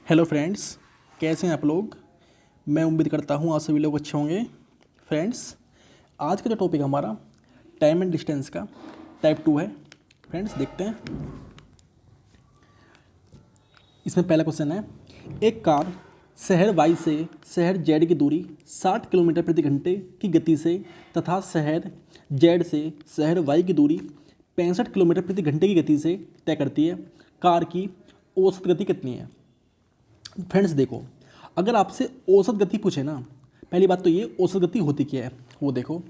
Hello friends, कैसे हैं आप लोग। मैं उम्मीद करता हूँ आप सभी लोग अच्छे होंगे। फ्रेंड्स, आज का जो टॉपिक हमारा टाइम एंड डिस्टेंस का टाइप 2 है। फ्रेंड्स, देखते हैं। इसमें पहला क्वेश्चन है, एक कार शहर वाई से शहर जेड की दूरी 60 किलोमीटर प्रति घंटे की गति से तथा शहर जेड से शहर वाई की दूरी 65 किलोमीटर प्रति घंटे की गति से तय करती है। कार की औसत गति कितनी है। फ्रेंड्स देखो, अगर आपसे औसत गति पूछे ना, पहली बात तो ये औसत गति होती क्या है वो देखो।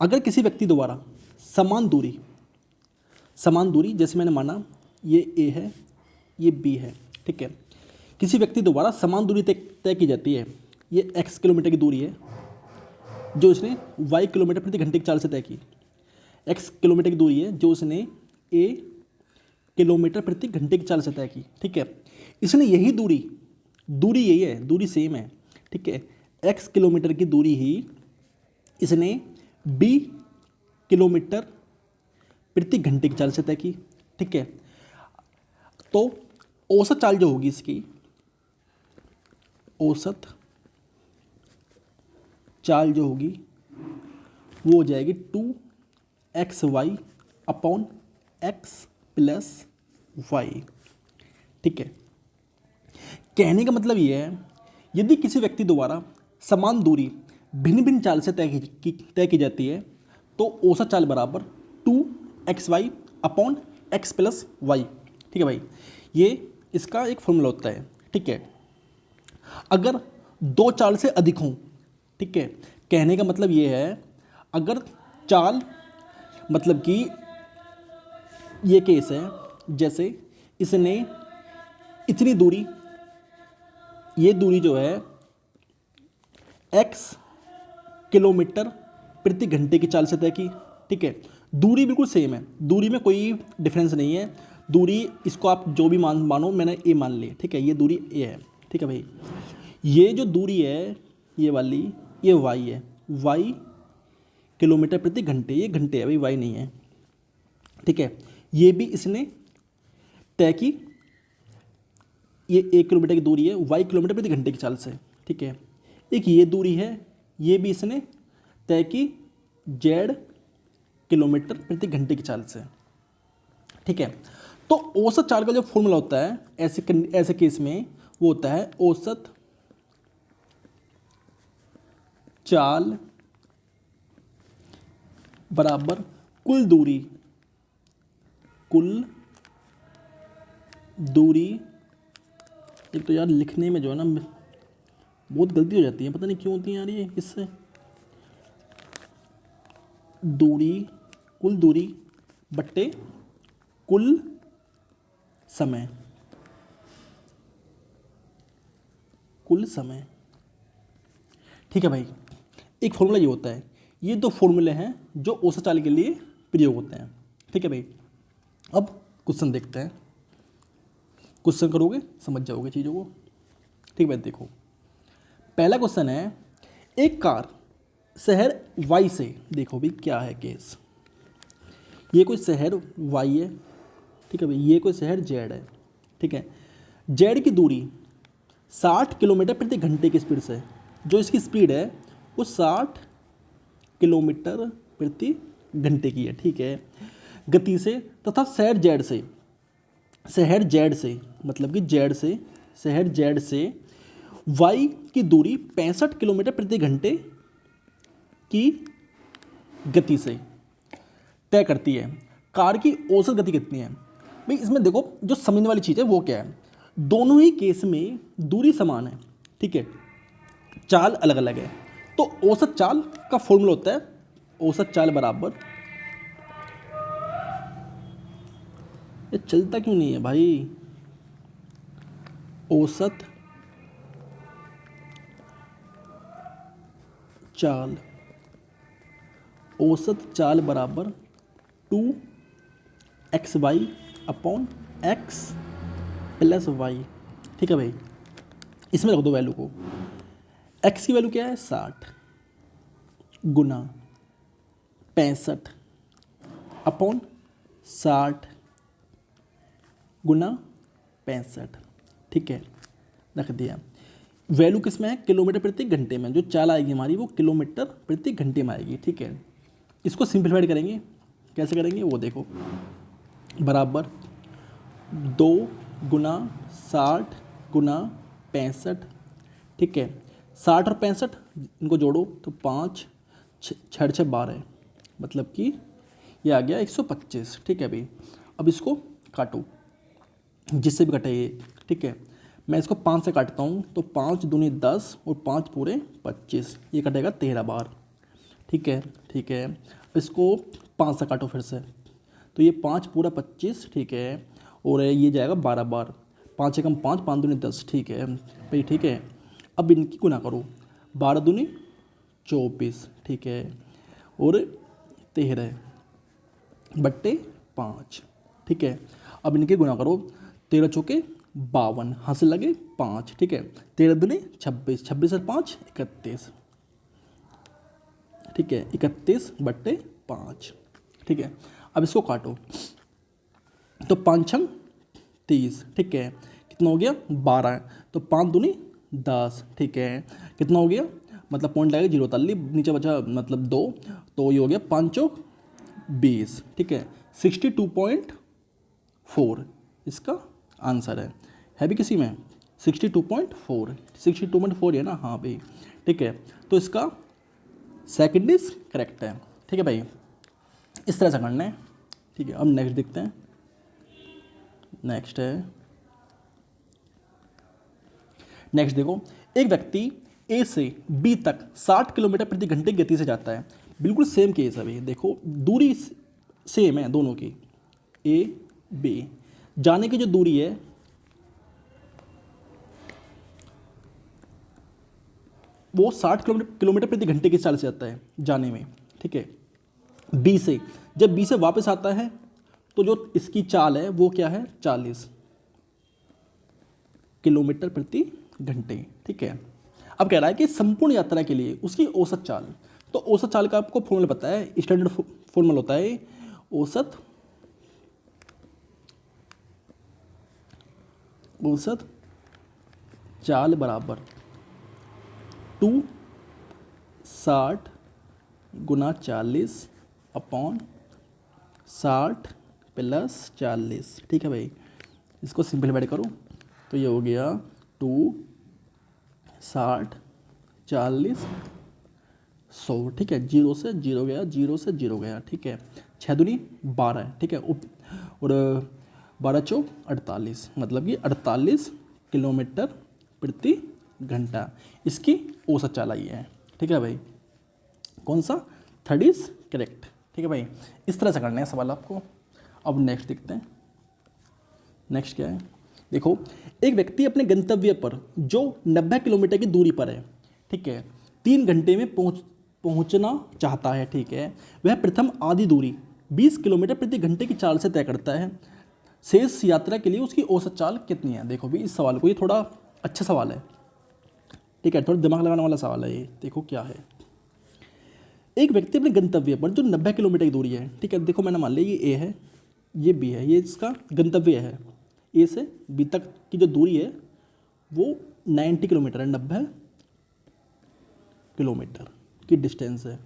अगर किसी व्यक्ति द्वारा समान दूरी जैसे मैंने माना ये ए है ये बी है, ठीक है। किसी व्यक्ति द्वारा समान दूरी तय की जाती है। ये एक्स किलोमीटर की दूरी है जो इसने वाई किलोमीटर प्रति घंटे की चाल से तय की। एक्स किलोमीटर की दूरी है जो उसने ए किलोमीटर प्रति घंटे की चाल से तय की, ठीक है। इसने यही दूरी यही है, दूरी सेम है, ठीक है। एक्स किलोमीटर की दूरी ही इसने बी किलोमीटर प्रति घंटे की चाल से तय की, ठीक है। तो औसत चाल जो होगी इसकी, औसत चाल जो होगी वो हो जाएगी 2xy upon x plus Y, ठीक है। कहने का मतलब ये है, यदि किसी व्यक्ति द्वारा समान दूरी भिन्न भिन्न चाल से तय की जाती है तो औसत चाल बराबर 2xy upon x plus Y, ठीक है भाई। ये इसका एक फॉर्मूला होता है, ठीक है। अगर दो चाल से अधिक हों, ठीक है, कहने का मतलब ये है, अगर चाल मतलब कि ये केस है, जैसे इसने इतनी दूरी, ये दूरी जो है x किलोमीटर प्रति घंटे की चाल से तय की, ठीक है। दूरी बिल्कुल सेम है, दूरी में कोई डिफरेंस नहीं है। दूरी इसको आप जो भी मानो, मैंने ए मान ली, ठीक है। ये दूरी ए है, ठीक है भाई। ये जो दूरी है ये वाली, ये y है, y किलोमीटर प्रति घंटे, ये घंटे है भाई, y नहीं है, ठीक है। ये भी इसने तय की, ये 1 किलोमीटर की दूरी है y किलोमीटर प्रति घंटे की चाल से, ठीक है। एक ये दूरी है, ये भी इसने तय की z किलोमीटर प्रति घंटे की चाल से, ठीक है। तो औसत चाल का जो फॉर्मूला होता है ऐसे केस में वो होता है औसत चाल बराबर कुल दूरी। एक तो यार लिखने में जो है ना बहुत गलती हो जाती है, पता नहीं क्यों होती है यार ये, इससे कुल दूरी बट्टे कुल समय, ठीक है भाई। एक फॉर्मूला ये होता है, ये दो फॉर्मूले हैं जो औसत चाल के लिए प्रयोग होते हैं, ठीक है भाई। अब क्वेश्चन देखते हैं, क्वेश्चन करोगे समझ जाओगे चीज़ों को, ठीक है भाई। देखो, पहला क्वेश्चन है, एक कार शहर वाई से, देखो भाई क्या है केस, ये कोई शहर वाई है, ठीक है भाई, ये कोई शहर जेड है, ठीक है। जेड की दूरी 60 किलोमीटर प्रति घंटे की स्पीड से, जो इसकी स्पीड है वो 60 किलोमीटर प्रति घंटे की है, ठीक है, गति से तथा शहर जेड से मतलब कि शहर जेड से वाई की दूरी 65 किलोमीटर प्रति घंटे की गति से तय करती है। कार की औसत गति कितनी है भाई। इसमें देखो, जो समझने वाली चीज़ है वो क्या है, दोनों ही केस में दूरी समान है, ठीक है, चाल अलग अलग है। तो औसत चाल का फॉर्मूला होता है औसत चाल बराबर, ये चलता क्यों नहीं है भाई, औसत चाल बराबर 2xy upon x plus Y, ठीक है भाई। इसमें रख दो वैल्यू को, x की वैल्यू क्या है 60 गुना 65 अपॉन 60 गुना 65, ठीक है, रख दिया। वैल्यू किस में है, किलोमीटर प्रति घंटे में। जो चाल आएगी हमारी वो किलोमीटर प्रति घंटे में आएगी। ठीक है, इसको सिंप्लीफाइड करेंगे, कैसे करेंगे वो देखो, बराबर 2 गुना 60 गुना 65। ठीक है, 60 और 65 इनको जोड़ो तो 5 6 6 12, मतलब कि ये आ गया 125। ठीक है भाई, अब इसको काटो जिससे भी कटे ये। ठीक है, मैं इसको 5 से काटता हूँ तो 5 दूनी 10 और 5 पूरे 25, ये कटेगा 13 बार। ठीक है, ठीक है, इसको 5 से काटो फिर से तो ये 5 पूरा 25। ठीक है, और ये जाएगा 12 बार, 5 एकम 5, 5 दूनी 10। ठीक है भाई, ठीक है, अब इनकी गुना करो, 12 दूनी 24। ठीक है, और 13 बट्टे 5। ठीक है, अब इनके गुना करो, 13 चौके 52, हासिल लगे 5। ठीक है, 13 दूनी 26, 26 और 5 31। ठीक है, 31 बट्टे 5। ठीक है, अब इसको काटो तो 5 छंग 30। ठीक है, कितना हो गया 12, तो 5 दूनी 10। ठीक है, कितना हो गया, मतलब पॉइंट लगेगा 0 ताली, नीचे बचा मतलब 2, तो ये हो गया 5 चौक 20। ठीक है, 62.4 इसका आंसर है भी किसी में 62.4, 62.4 है ना, हाँ भाई। ठीक है, तो इसका सेकंड इज करेक्ट है। ठीक है भाई, इस तरह से करना है। ठीक है, अब नेक्स्ट देखते हैं। नेक्स्ट देखो, एक व्यक्ति ए से बी तक 60 किलोमीटर प्रति घंटे की गति से जाता है। बिल्कुल सेम केस है भाई, देखो दूरी सेम है दोनों की, ए बी। जाने की जो दूरी है वो 60 किलोमीटर प्रति घंटे की चाल से जाता है जाने में। ठीक है, बी से, जब बी से वापस आता है तो जो इसकी चाल है वो क्या है, 40 किलोमीटर प्रति घंटे। ठीक है, अब कह रहा है कि संपूर्ण यात्रा के लिए उसकी औसत चाल, तो औसत चाल का आपको फॉर्मूला पता है, स्टैंडर्ड फॉर्मूला होता है औसत चाल बराबर 260 गुना 40 अपॉन 60 प्लस 40। ठीक है भाई, इसको सिंपलीफाइड करो तो ये हो गया 260 40 100। ठीक है, 0 से 0 गया, 0 से 0 गया। ठीक है, 6 दूनी 12। ठीक है, और 12 चौक 48, मतलब कि 48 किलोमीटर प्रति घंटा इसकी औसत चाल आई है। ठीक है भाई, कौन सा, थर्ड इज करेक्ट। ठीक है भाई, इस तरह से करना है सवाल आपको। अब नेक्स्ट देखते हैं। नेक्स्ट क्या है, देखो एक व्यक्ति अपने गंतव्य पर जो 90 किलोमीटर की दूरी पर है, ठीक है, 3 घंटे में पहुंचना चाहता है। ठीक है, वह प्रथम आधी दूरी 20 किलोमीटर प्रति घंटे की चाल से तय करता है। शेष यात्रा के लिए उसकी औसत चाल कितनी है। देखो भी इस सवाल को, ये थोड़ा अच्छा सवाल है। ठीक है, थोड़ा दिमाग लगाने वाला सवाल है ये। देखो क्या है, एक व्यक्ति अपने गंतव्य पर जो 90 किलोमीटर की दूरी है। ठीक है, देखो मैंने मान लिया ये ए है, ये बी है, ये इसका गंतव्य है। ए से बी तक की जो दूरी है वो 90 किलोमीटर है, 90 किलोमीटर की डिस्टेंस है।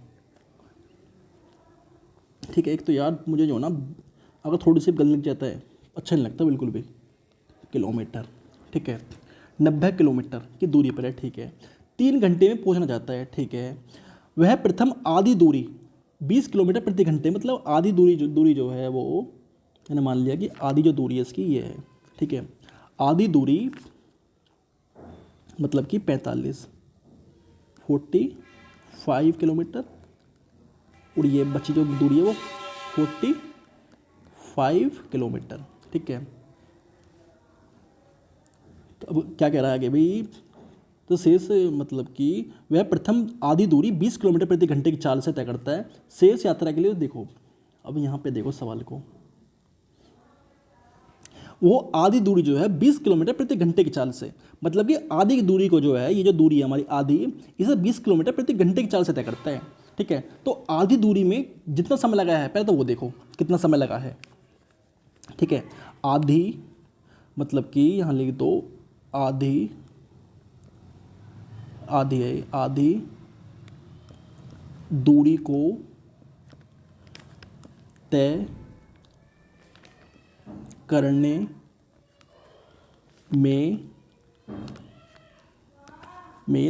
ठीक है, एक तो यार मुझे जो ना अगर थोड़ी सी गलत लग जाता है अच्छा नहीं लगता बिल्कुल भी, किलोमीटर। ठीक है, 90 किलोमीटर की दूरी पर है। ठीक है, 3 घंटे में पहुंचना चाहता है। ठीक है, वह प्रथम आधी दूरी 20 किलोमीटर प्रति घंटे, मतलब आधी दूरी जो है वो मैंने मान लिया कि आधी जो दूरी है इसकी ये है। ठीक है, आधी दूरी मतलब कि 45 किलोमीटर, और ये बची जो दूरी है वो 45 किलोमीटर। ठीक है, तो अब क्या कह रहा है कि भाई, तो शेष मतलब कि वह प्रथम आधी दूरी 20 किलोमीटर प्रति घंटे की चाल से तय करता है। शेष यात्रा के लिए देखो, अब यहाँ पे देखो सवाल को, वो आधी दूरी जो है 20 किलोमीटर प्रति घंटे की चाल से, मतलब कि आधी की दूरी को जो है, ये जो दूरी है हमारी आधी, इसे 20 किलोमीटर प्रति घंटे की चाल से तय करता है। ठीक है, तो आधी दूरी में जितना समय लगा है पहले तो वो देखो कितना समय लगा है। ठीक है, आधी मतलब कि यहाँ लिख दो आधी आधी दूरी को तय करने में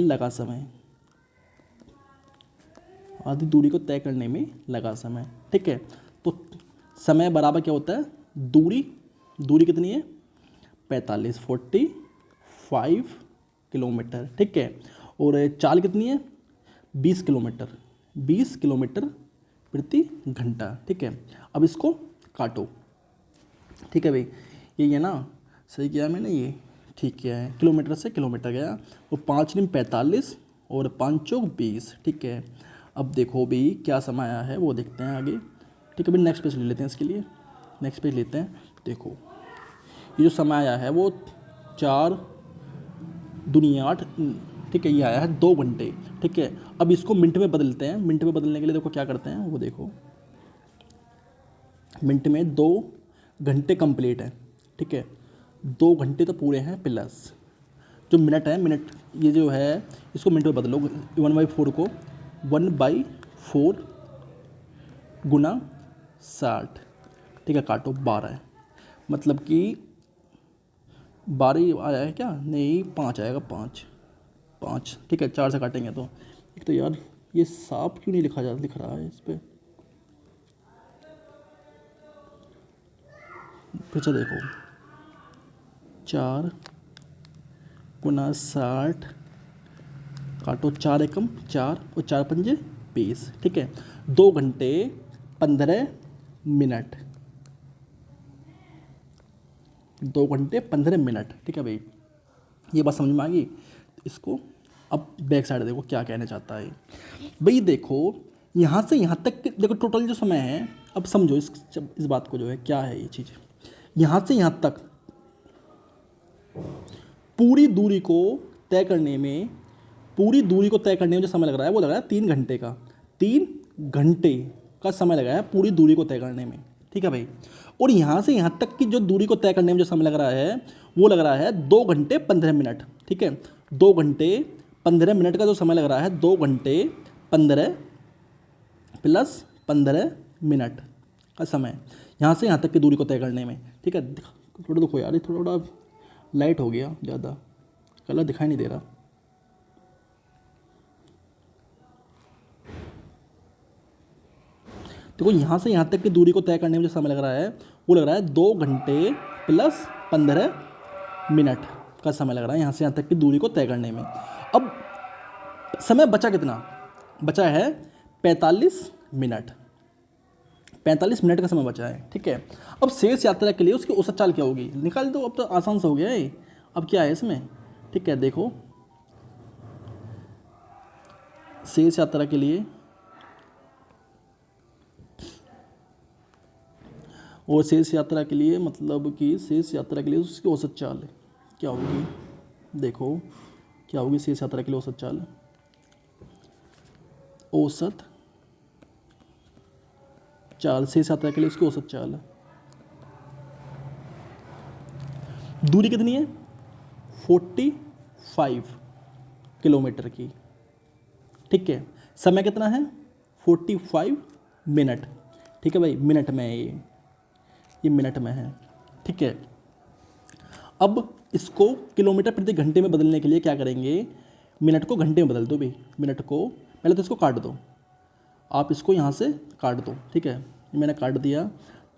लगा समय। आधी दूरी को तय करने में लगा समय। ठीक है, तो समय बराबर क्या होता है, दूरी कितनी है 45 किलोमीटर। ठीक है, और चाल कितनी है 20 किलोमीटर प्रति घंटा। ठीक है, अब इसको काटो। ठीक है भाई, ये है ना, सही किया मैंने, ये ठीक किया है, किलोमीटर से किलोमीटर गया, वो 5 × 45 और 5 × 20। ठीक है, अब देखो भाई क्या समय आया है वो देखते हैं आगे। ठीक है भाई, नेक्स्ट पेज ले लेते हैं, इसके लिए नेक्स्ट पेज लेते हैं। देखो ये जो समय आया है वो 4 दूनी 8। ठीक है, ये आया है 2 घंटे। ठीक है, अब इसको मिनट में बदलते हैं। मिनट में बदलने के लिए देखो क्या करते हैं, वो देखो मिनट में 2 घंटे कंप्लीट है। ठीक है, 2 घंटे तो पूरे हैं, प्लस जो मिनट है, मिनट ये जो है इसको मिनट में बदलो। 1/4 को 1/4 गुना 60। ठीक है, काटो 12 है, मतलब कि 12 ही आया है क्या, नहीं 5 आएगा, 5। ठीक है, 4 से काटेंगे तो एक तो यार ये साफ क्यों नहीं लिख रहा है इस पर। फिर से देखो 4 गुना 60 काटो, 4 एकम 4 और 4 पंजे 20। ठीक है, 2 घंटे 15 मिनट, 2 घंटे 15 मिनट। ठीक है भाई, ये बात समझ में आ गई। इसको अब बैक साइड देखो क्या कहना चाहता है भाई। देखो यहाँ से यहाँ तक देखो टोटल जो समय है, अब समझो इस बात को जो है क्या है ये चीज़। यहाँ से यहाँ तक पूरी दूरी को तय करने में जो समय लग रहा है वो लग रहा है 3 घंटे का। 3 घंटे का समय लगा है पूरी दूरी को तय करने में। ठीक है भाई, और यहाँ से यहाँ तक की जो दूरी को तय करने में जो समय लग रहा है वो लग रहा है 2 घंटे 15 मिनट। ठीक है, 2 घंटे 15 मिनट का जो समय लग रहा है, 2 घंटे 15 प्लस 15 मिनट का समय यहाँ से यहाँ तक की दूरी को तय करने में। ठीक है, थोड़ा देखो यार, ये थोड़ा लाइट हो गया, ज़्यादा कलर दिखाई नहीं दे रहा। देखो यहाँ से यहाँ तक की दूरी को तय करने में जो समय लग रहा है वो लग रहा है 2 घंटे प्लस 15 मिनट का समय लग रहा है यहाँ से यहाँ तक की दूरी को तय करने में। अब समय बचा कितना, बचा है 45 मिनट। 45 मिनट का समय बचा है। ठीक है, अब शेष यात्रा के लिए उसकी औसत चाल क्या होगी निकाल दो। अब तो आसान से हो गया है। अब क्या है इसमें, ठीक है देखो शेष यात्रा के लिए, और शेष यात्रा के लिए मतलब कि शेष यात्रा के लिए उसकी औसत चाल क्या होगी। देखो क्या होगी शेष यात्रा के लिए औसत चाल, औसत चाल शेष यात्रा के लिए उसकी औसत चाल। दूरी कितनी है 45 किलोमीटर की। ठीक है, समय कितना है 45 मिनट। ठीक है भाई, मिनट में है ये मिनट में है। ठीक है, अब इसको किलोमीटर प्रति घंटे में बदलने के लिए क्या करेंगे, मिनट को घंटे में बदल दो भाई। मिनट को पहले तो इसको काट दो, आप इसको यहाँ से काट दो। ठीक है, मैंने काट दिया,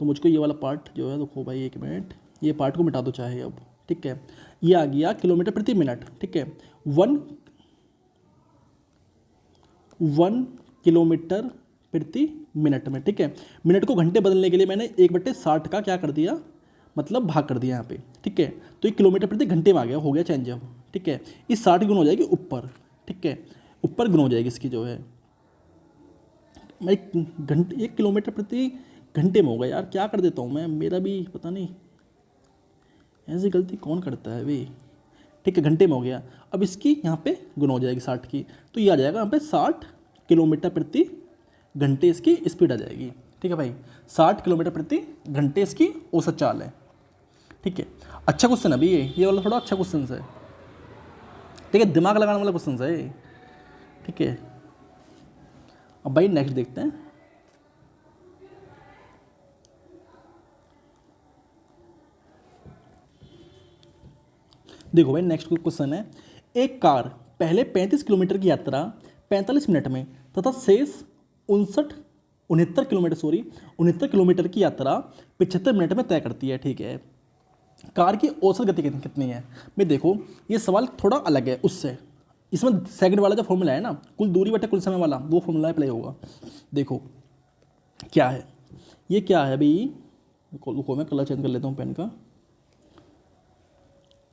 तो मुझको ये वाला पार्ट जो है, देखो भाई 1 मिनट, ये पार्ट को मिटा दो चाहे अब। ठीक है, ये आ गया किलोमीटर प्रति मिनट। ठीक है, 1 किलोमीटर प्रति मिनट में। ठीक है, मिनट को घंटे बदलने के लिए मैंने 1/60 का क्या कर दिया, मतलब भाग कर दिया यहाँ पे। ठीक है, तो ये किलोमीटर प्रति घंटे में आ गया, हो गया चेंज अब। ठीक है, इस 60 गुण हो जाएगी ऊपर। ठीक है, ऊपर गुण हो जाएगी इसकी जो है, मैं 1 किलोमीटर प्रति घंटे में होगा। यार क्या कर देता हूँ मैं, मेरा भी पता नहीं ऐसी गलती कौन करता है भाई। ठीक है, घंटे में हो गया। अब इसकी यहाँ पे गुण हो जाएगी 60 की, तो ये आ जाएगा यहाँ पे 60 किलोमीटर प्रति घंटे इसकी स्पीड आ जाएगी। ठीक है भाई, 60 किलोमीटर प्रति घंटे इसकी औसत चाल है। ठीक है, अच्छा क्वेश्चन है अभी ये वाला थोड़ा अच्छा क्वेश्चन है, ठीक है, दिमाग लगाने वाला क्वेश्चन है ये, ठीक है। अब भाई नेक्स्ट देखते हैं। देखो भाई नेक्स्ट क्वेश्चन है, एक कार पहले 35 किलोमीटर की यात्रा 45 मिनट में तथा शेष 69 किलोमीटर की यात्रा 75 मिनट में तय करती है, ठीक है। कार की औसत गति कितनी है? भाई देखो ये सवाल थोड़ा अलग है उससे, इसमें सेकंड वाला जो फॉर्मूला है ना, कुल दूरी बटे कुल समय वाला, वो फॉर्मूला अप्लाई होगा। देखो क्या है, ये क्या है भाई, रुको मैं कलर चेंज कर लेता हूँ पेन का।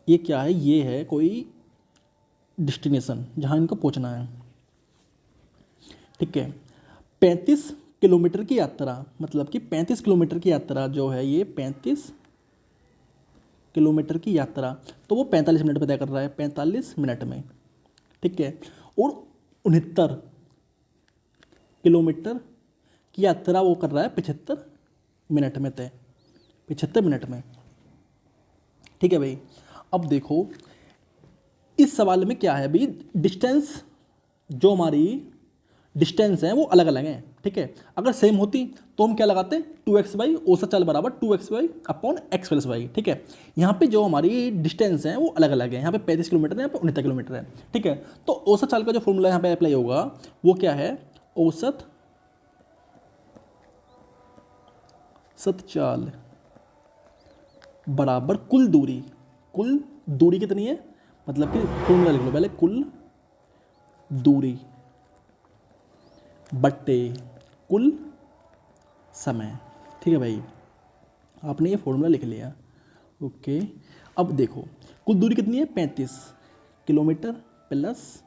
ये क्या है, ये है कोई डेस्टिनेशन जहाँ इनको पहुँचना है, ठीक है। 35 किलोमीटर की यात्रा, मतलब कि 35 किलोमीटर की यात्रा जो है, ये 35 किलोमीटर की यात्रा, तो वो 45 मिनट में तय कर रहा है, 45 मिनट में, ठीक है। और 69 किलोमीटर की यात्रा वो कर रहा है 75 मिनट में तय, 75 मिनट में, ठीक है भाई। अब देखो इस सवाल में क्या है भाई, डिस्टेंस, जो हमारी डिस्टेंस है वो अलग अलग हैं, ठीक है। अगर सेम होती तो हम क्या लगाते, 2x/, औसत चाल बराबर 2x/, अपॉन x + y, ठीक है। यहाँ पे जो हमारी डिस्टेंस है वो अलग अलग है, यहाँ पे 35 किलोमीटर है, यहाँ पे 69 किलोमीटर है, ठीक है। तो औसत चाल का जो फॉर्मूला यहाँ पे अप्लाई होगा वो क्या है, औसत चाल बराबर कुल दूरी, कुल दूरी कितनी है, मतलब कि फॉर्मूला लिख लो पहले, कुल दूरी बट्टे कुल समय, ठीक है भाई। आपने ये फॉर्मूला लिख लिया, ओके। अब देखो कुल दूरी कितनी है, 35 किलोमीटर प्लस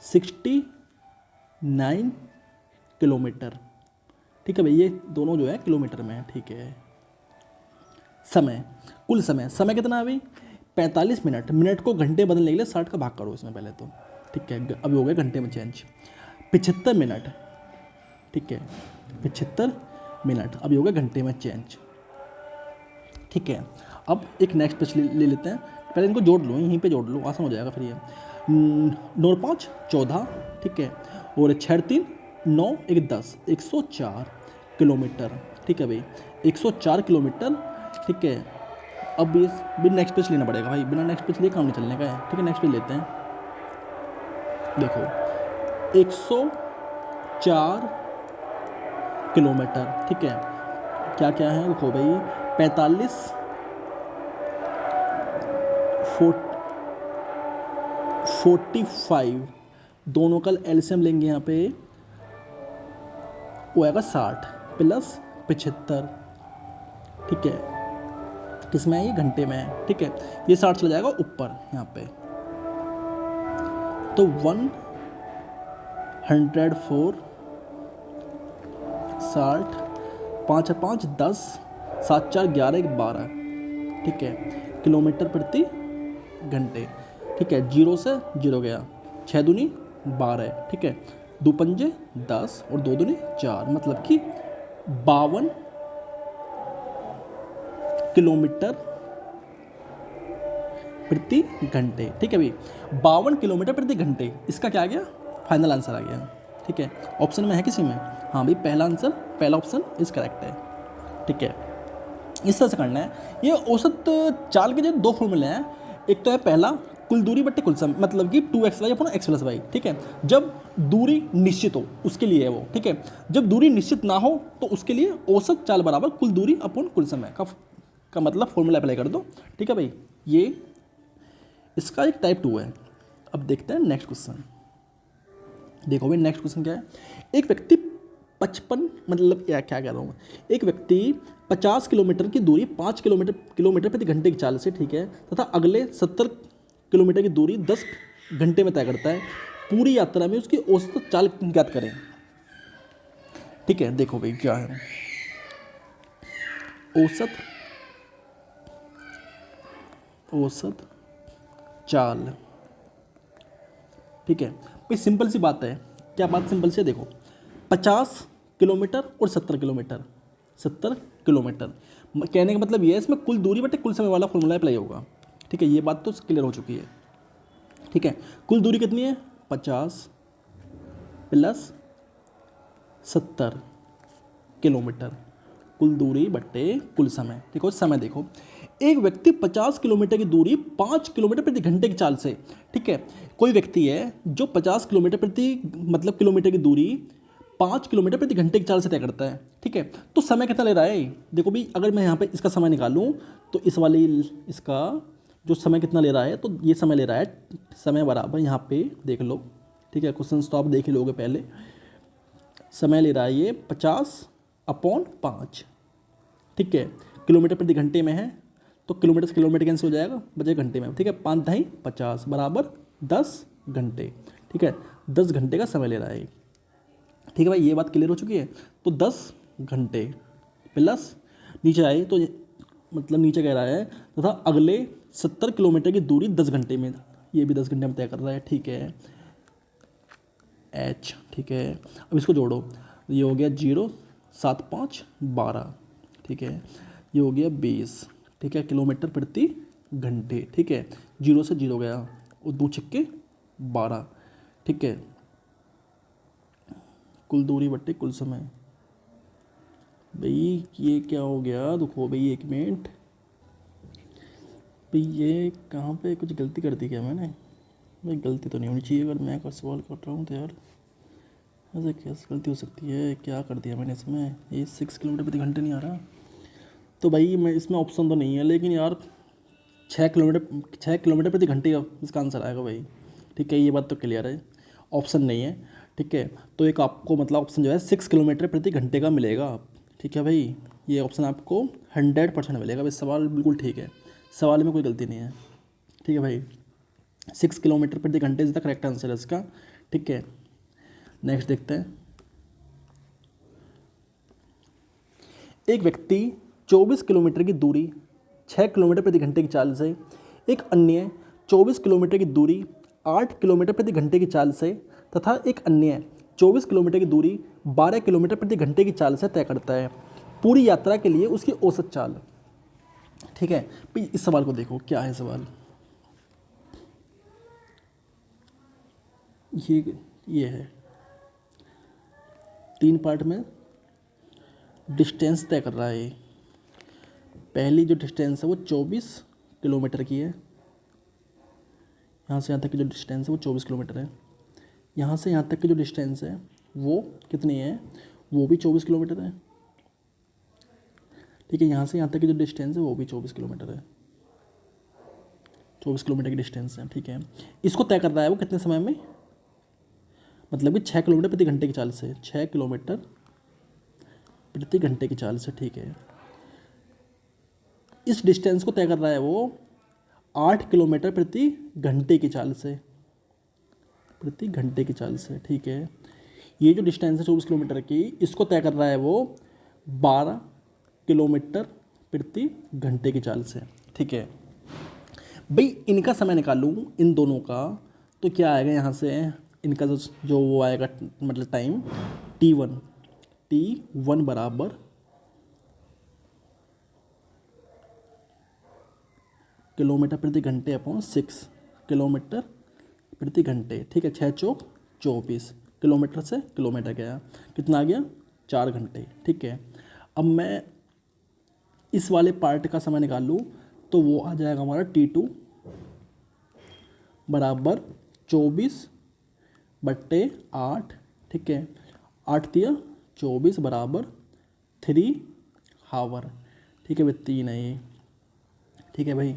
69 किलोमीटर, ठीक है भाई। ये दोनों जो है किलोमीटर में है, ठीक है। समय, कुल समय कितना है भाई, 45 मिनट, मिनट को घंटे बदलने के लिए 60 का भाग करो इसमें पहले तो, ठीक है। अभी हो गया घंटे में चेंज, 75 मिनट, ठीक है, 75 मिनट अभी हो गया घंटे में चेंज, ठीक है। अब एक नेक्स्ट प्रश्न ले लेते हैं, पहले इनको जोड़ लो, यहीं पे जोड़ लो, आसान हो जाएगा फिर ये। 9 × 5 = 14, ठीक है, और 6 × 3 = 9, 1 × 10 = 104 किलोमीटर, ठीक है भाई, 104 किलोमीटर, ठीक है। अब इस भी नेक्स्ट पेज लेना पड़ेगा भाई, बिना नेक्स्ट पेज लिए काम नहीं चलने का है, ठीक है। नेक्स्ट पेज लेते हैं। देखो 104 किलोमीटर, ठीक है, क्या क्या है देखो भाई, 45 45, दोनों का एलसीएम लेंगे यहाँ पे, वो आएगा 60 प्लस 75, ठीक है। किसमें है ये, घंटे में है, ठीक है। ये 60 चला जाएगा ऊपर यहाँ पे, तो 104, 60, 5 × 5 = 10, 7 × 4 = 11, 1 = 12, ठीक है, किलोमीटर प्रति घंटे, ठीक है। 0 से 0 गया, 6 दूनी 12, ठीक है, 2 पंजे 10 और 2 दूनी 4, मतलब कि 52 किलोमीटर प्रति घंटे, ठीक है भाई, 52 किलोमीटर प्रति घंटे, इसका क्या आ गया, फाइनल आंसर आ गया, ठीक है। ऑप्शन में है किसी में, हाँ भाई पहला ऑप्शन इज करेक्ट है, ठीक है। इस तरह से करना है। ये औसत चाल के जो 2 फॉर्मूले हैं, एक तो है पहला कुल दूरी बट्टे कुल समय, मतलब कि 2x/, अपॉन x + y, ठीक है। जब दूरी निश्चित हो उसके लिए है वो, ठीक है। जब दूरी निश्चित ना हो तो उसके लिए औसत चाल बराबर कुल दूरी अपॉन कुल समय का मतलब फॉर्मूला अप्लाई कर दो, ठीक है भाई। ये इसका एक टाइप 2 है। अब देखते हैं नेक्स्ट क्वेश्चन। देखो भाई नेक्स्ट क्वेश्चन क्या है, एक व्यक्ति 55, मतलब क्या कह रहा हूँ, एक व्यक्ति 50 किलोमीटर की दूरी 5 किलोमीटर प्रति घंटे की चाल से, ठीक है, तथा अगले 70 किलोमीटर की दूरी 10 घंटे में तय करता है। पूरी यात्रा में उसकी औसत चाल ज्ञात करें, ठीक है। देखो भाई क्या है, औसत चाल, ठीक है भाई। सिंपल सी बात है, क्या बात सिंपल सी है, देखो 50 किलोमीटर और 70 किलोमीटर 70 किलोमीटर। कहने का मतलब ये है इसमें कुल दूरी बटे कुल समय वाला फॉर्मूला अप्लाई होगा। ठीक है, ये बात तो क्लियर हो चुकी है। ठीक है, कुल दूरी कितनी है? 50 प्लस 70 किलोमीटर, कुल दूरी बट्टे कुल समय। देखो समय देखो, एक व्यक्ति 50 किलोमीटर की दूरी 5 किलोमीटर प्रति घंटे की चाल से, ठीक है, कोई व्यक्ति है जो 50 किलोमीटर किलोमीटर की दूरी 5 किलोमीटर प्रति घंटे की चाल से तय करता है। ठीक है, तो समय कितना ले रहा है? देखो भी, अगर मैं यहाँ पे इसका समय निकालूं तो इसका जो समय कितना ले रहा है, तो ये समय ले रहा है, समय बराबर यहाँ पे देख लो। ठीक है, क्वेश्चन तो आप देख ही लोगे पहले। समय ले रहा है ये 50/5। ठीक है, किलोमीटर प्रति घंटे में है तो किलोमीटर से किलोमीटर कैंसिल हो जाएगा, बचे घंटे में। ठीक है, 5 × 50 बराबर 10 घंटे। ठीक है, 10 घंटे का समय ले रहा है। ठीक है भाई, ये बात क्लियर हो चुकी है। तो 10 घंटे प्लस नीचे आए तो मतलब नीचे कह रहा है तथा अगले 70 किलोमीटर की दूरी 10 घंटे में, ये भी 10 घंटे में तय कर रहा है। ठीक है, एच। ठीक है, अब इसको जोड़ो, ये हो गया 0 7 5 12। ठीक है, ये हो गया 20। ठीक है, किलोमीटर प्रति घंटे। ठीक है, 0 से 0 गया और 2 छक्के 12। ठीक है, कुल दूरी बट्टे कुल समय। भाई ये क्या हो गया? देखो भाई, एक मिनट भाई, ये कहाँ पे कुछ गलती कर दी क्या मैंने? भाई गलती तो नहीं होनी चाहिए, अगर मैं अगर सवाल कर रहा हूँ तो यार ऐसे कैसे गलती हो सकती है? क्या कर दिया मैंने इसमें? ये 6 किलोमीटर प्रति घंटे नहीं आ रहा। तो भाई मैं इसमें ऑप्शन तो नहीं है, लेकिन यार 6 किलोमीटर प्रति घंटे का इसका आंसर आएगा भाई। ठीक है, ये बात तो क्लियर है, ऑप्शन नहीं है। ठीक है, तो एक आपको मतलब ऑप्शन जो है 6 किलोमीटर प्रति घंटे का मिलेगा। ठीक है भाई, ये ऑप्शन आपको 100% मिलेगा भाई। सवाल बिल्कुल ठीक है, सवाल में कोई गलती नहीं है। ठीक है भाई, 6 किलोमीटर प्रति घंटे इज द करेक्ट आंसर है इसका। ठीक है, नेक्स्ट देखते हैं। एक व्यक्ति 24 किलोमीटर की दूरी 6 किलोमीटर प्रति घंटे की चाल से, एक अन्य 24 किलोमीटर की दूरी 8 किलोमीटर प्रति घंटे की चाल से तथा एक अन्य 24 किलोमीटर की दूरी 12 किलोमीटर प्रति घंटे की चाल से तय करता है। पूरी यात्रा के लिए उसकी औसत चाल। ठीक है भाई, इस सवाल को देखो, क्या है सवाल? ये है 3 पार्ट में डिस्टेंस तय कर रहा है। पहली जो डिस्टेंस है वो 24 किलोमीटर की है, यहाँ से यहाँ तक की जो डिस्टेंस है वो 24 किलोमीटर है। यहाँ से यहाँ तक की जो डिस्टेंस है वो कितनी है? वो भी 24 किलोमीटर है। ठीक है, यहाँ से यहाँ तक की जो डिस्टेंस है वो भी 24 किलोमीटर है, 24 किलोमीटर की डिस्टेंस है। ठीक है, इसको तय कर रहा है वो कितने समय में? मतलब कि 6 किलोमीटर प्रति घंटे की चाल से, 6 किलोमीटर प्रति घंटे की चाल से। ठीक है, इस डिस्टेंस को तय कर रहा है वो 8 किलोमीटर प्रति घंटे की चाल से, प्रति घंटे की चाल से। ठीक है, ये जो डिस्टेंस है 24 किलोमीटर की, इसको तय कर रहा है वो 12 किलोमीटर प्रति घंटे की चाल से। ठीक है भाई, इनका समय निकालूं इन दोनों का तो क्या आएगा? यहाँ से इनका जो वो आएगा मतलब टाइम T1 बराबर किलोमीटर प्रति घंटे अपॉन 6 किलोमीटर प्रति घंटे। ठीक है, 6 चौक 24, किलोमीटर से किलोमीटर गया, कितना आ गया? 4 घंटे। ठीक है, अब मैं इस वाले पार्ट का समय निकाल लूँ तो वो आ जाएगा हमारा T2 बराबर 24/8। ठीक है, 8 × 24 बराबर 3 आवर। ठीक है भाई, 3 है ये। ठीक है भाई,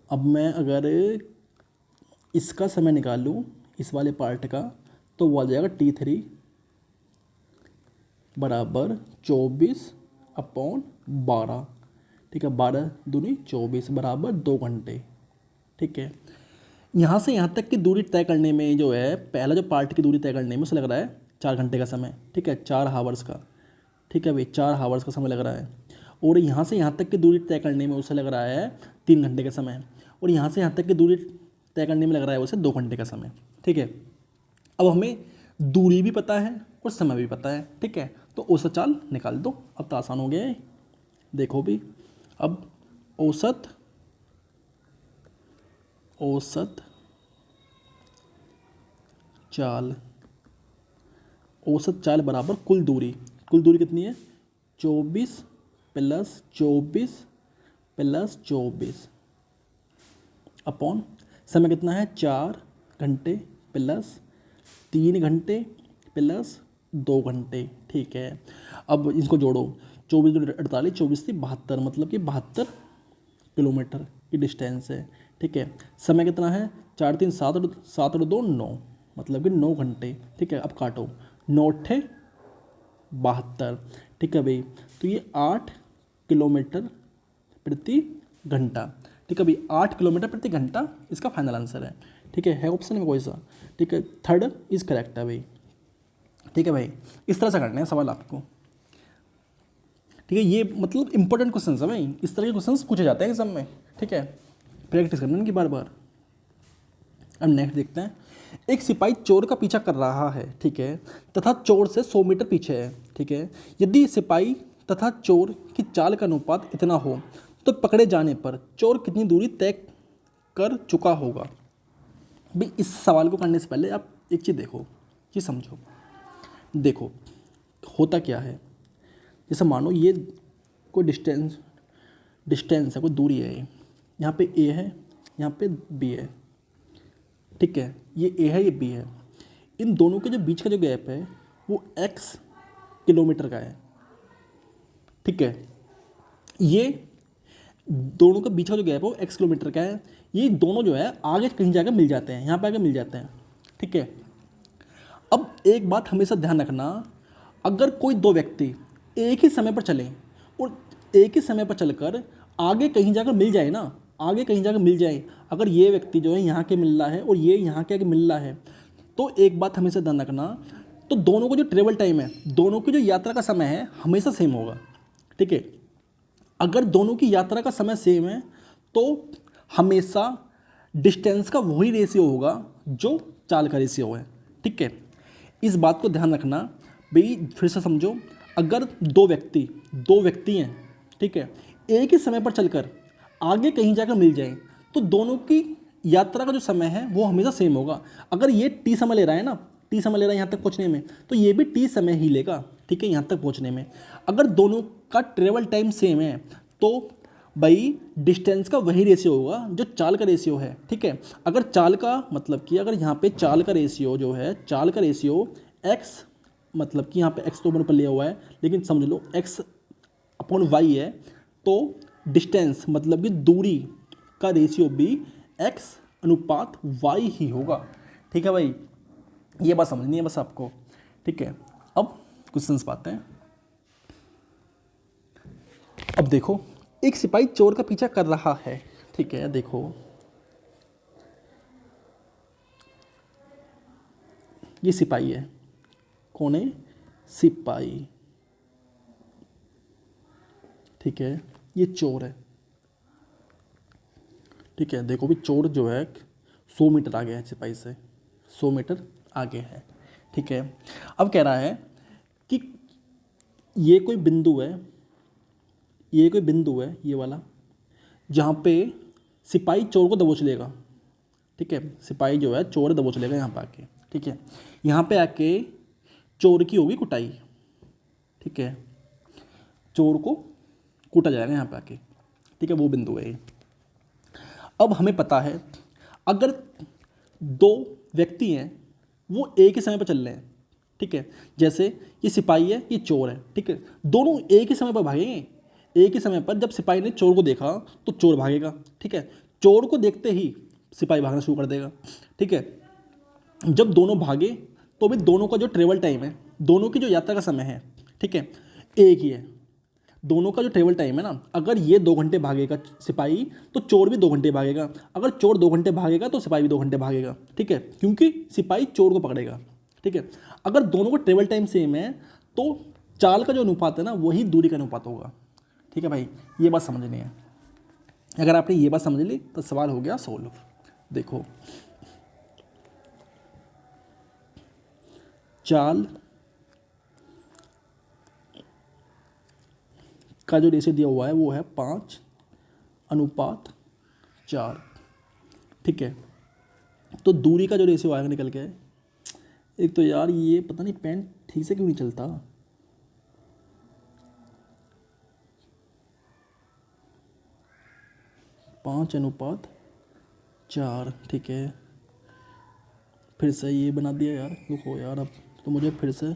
अब मैं अगर इसका समय निकालूँ इस वाले पार्ट का तो वो आ जाएगा T3 बराबर 24/12। ठीक है, 12 दूनी 24 बराबर 2 घंटे। ठीक है, यहाँ से यहाँ तक की दूरी तय करने में जो है, पहला जो पार्ट की दूरी तय करने में उसे लग रहा है 4 घंटे का समय। ठीक है, 4 हावर्स का। ठीक है भाई, 4 हावर्स का समय लग रहा है। और यहाँ से यहाँ तक की दूरी तय करने में उसे लग रहा है 3 घंटे का समय। और यहाँ से यहाँ तक की दूरी तय करने में लग रहा है उसे 2 घंटे का समय। ठीक है, अब हमें दूरी भी पता है और समय भी पता है। ठीक है, तो औसत चाल निकाल दो। अब तो आसान हो गया है। देखो भी, अब औसत चाल, औसत चाल बराबर कुल दूरी। कुल दूरी कितनी है? 24 प्लस 24 प्लस 24 अपॉन समय कितना है? 4 घंटे प्लस 3 घंटे प्लस 2 घंटे। ठीक है, अब इसको जोड़ो। 24 दूनी 48, 24 थी 72, मतलब कि 72 किलोमीटर की डिस्टेंस है। ठीक है, समय कितना है? 4 3 7 7 और 2 9, मतलब कि 9 घंटे। ठीक है, अब काटो, 9 अट्ठे 72। ठीक है भाई, तो ये 8 किलोमीटर प्रति घंटा। ठीक है भाई, 8 किलोमीटर प्रति घंटा इसका फाइनल आंसर है। ठीक है ऑप्शन में कोई सा। ठीक है, थर्ड इज करेक्ट है भाई। ठीक है भाई, इस तरह से करने हैं सवाल आपको। ठीक है, ये मतलब इंपॉर्टेंट क्वेश्चन है भाई, इस तरह के क्वेश्चन पूछे जाते हैं एग्जाम में। ठीक है, प्रैक्टिस करना इनकी बार बार। अब नेक्स्ट देखते हैं। एक सिपाही चोर का पीछा कर रहा है, ठीक है, तथा चोर से 100 मीटर पीछे है। ठीक है, यदि सिपाही तथा चोर की चाल का अनुपात इतना हो तो पकड़े जाने पर चोर कितनी दूरी तय कर चुका होगा। भाई इस सवाल को करने से पहले आप एक चीज़ देखो, चीज़ समझो। देखो होता क्या है, जैसे मानो ये कोई डिस्टेंस है, कोई दूरी है। यहाँ पे ए है, यहाँ पे बी है। ठीक है, ये ए है, ये बी है। इन दोनों के जो बीच का जो गैप है वो x किलोमीटर का है। ठीक है, ये दोनों के बीच का जो गैप है वो x किलोमीटर का है। ये दोनों जो है आगे कहीं जाकर मिल जाते हैं, यहाँ पे आगे मिल जाते हैं। ठीक है, अब एक बात हमेशा ध्यान रखना, अगर कोई दो व्यक्ति एक ही समय पर चलें और एक ही समय पर चलकर आगे कहीं जाकर मिल जाए ना, आगे कहीं जाकर मिल जाए, अगर ये व्यक्ति जो है यहाँ के मिल रहा है और ये यहाँ के आगे मिल रहा है, तो एक बात हमेशा ध्यान रखना, तो दोनों को जो ट्रेवल टाइम है, दोनों की जो यात्रा का समय है हमेशा सेम होगा। ठीक है, अगर दोनों की यात्रा का समय सेम है तो हमेशा डिस्टेंस का वही रेशियो होगा जो चाल का रेशियो है। ठीक है, इस बात को ध्यान रखना भाई। फिर से समझो, अगर दो व्यक्ति हैं, ठीक है, एक ही समय पर चलकर आगे कहीं जाकर मिल जाए तो दोनों की यात्रा का जो समय है वो हमेशा सेम होगा। अगर ये टी समय ले रहा है ना, टी समय ले रहा है यहाँ तक पहुँचने में, तो ये भी टी समय ही लेगा। ठीक है, यहाँ तक पहुँचने में अगर दोनों का ट्रेवल टाइम सेम है तो भाई डिस्टेंस का वही रेशियो होगा जो चाल का रेशियो है। ठीक है, अगर चाल का मतलब कि अगर यहाँ पे चाल का रेशियो जो है, चाल का रेशियो x, मतलब कि यहाँ पे x तो ऊपर पर लिया हुआ है, लेकिन समझ लो x अपॉन y है, तो डिस्टेंस मतलब कि दूरी का रेशियो भी x अनुपात y ही होगा। ठीक है भाई, ये बात समझनी है बस आपको। ठीक है, अब क्वेश्चंस पाते हैं। अब देखो, एक सिपाही चोर का पीछा कर रहा है। ठीक है, देखो ये सिपाही है। कौन है? सिपाही। ठीक है, ये चोर है। ठीक है, देखो भी चोर जो है 100 मीटर आगे है सिपाही से, 100 मीटर आगे है। ठीक है, अब कह रहा है कि ये कोई बिंदु है, ये कोई बिंदु है ये वाला, जहाँ पे सिपाही चोर को दबोच लेगा। ठीक है, सिपाही जो है चोर दबोच लेगा यहाँ पे आके। ठीक है, यहाँ पे आके चोर की होगी कुटाई। ठीक है, चोर को कूटा जाएगा यहाँ पे आके। ठीक है, वो बिंदु है ये। अब हमें पता है अगर दो व्यक्ति हैं वो एक ही समय पर चल रहे हैं। ठीक है, जैसे ये सिपाही है, ये चोर है। ठीक है, दोनों एक ही समय पर भागेंगे। एक ही समय पर जब सिपाही ने चोर को देखा तो चोर भागेगा। ठीक है, चोर को देखते ही सिपाही भागना शुरू कर देगा। ठीक है, जब दोनों भागे तो भी दोनों का जो ट्रेवल टाइम है, दोनों की जो यात्रा का समय है, ठीक है, एक ही है। दोनों का जो ट्रेवल टाइम है ना, अगर ये 2 घंटे भागेगा सिपाही तो चोर भी 2 घंटे भागेगा। अगर चोर 2 घंटे भागेगा तो सिपाही भी 2 घंटे भागेगा। ठीक है, क्योंकि सिपाही चोर को पकड़ेगा। ठीक है, अगर दोनों का ट्रेवल टाइम सेम है तो चाल का जो अनुपात है ना वही दूरी का अनुपात होगा। ठीक है भाई, ये बात समझनी है। अगर आपने ये बात समझ ली तो सवाल हो गया सोल्व। देखो, चाल का जो रेशियो दिया हुआ है वो है 5:4। ठीक है, तो दूरी का जो रेशियो आएगा निकल के, एक तो यार ये पता नहीं पेन ठीक से क्यों नहीं चलता। 5:4। ठीक है, फिर से ये बना दिया यार, रुको यार अब तो मुझे फिर से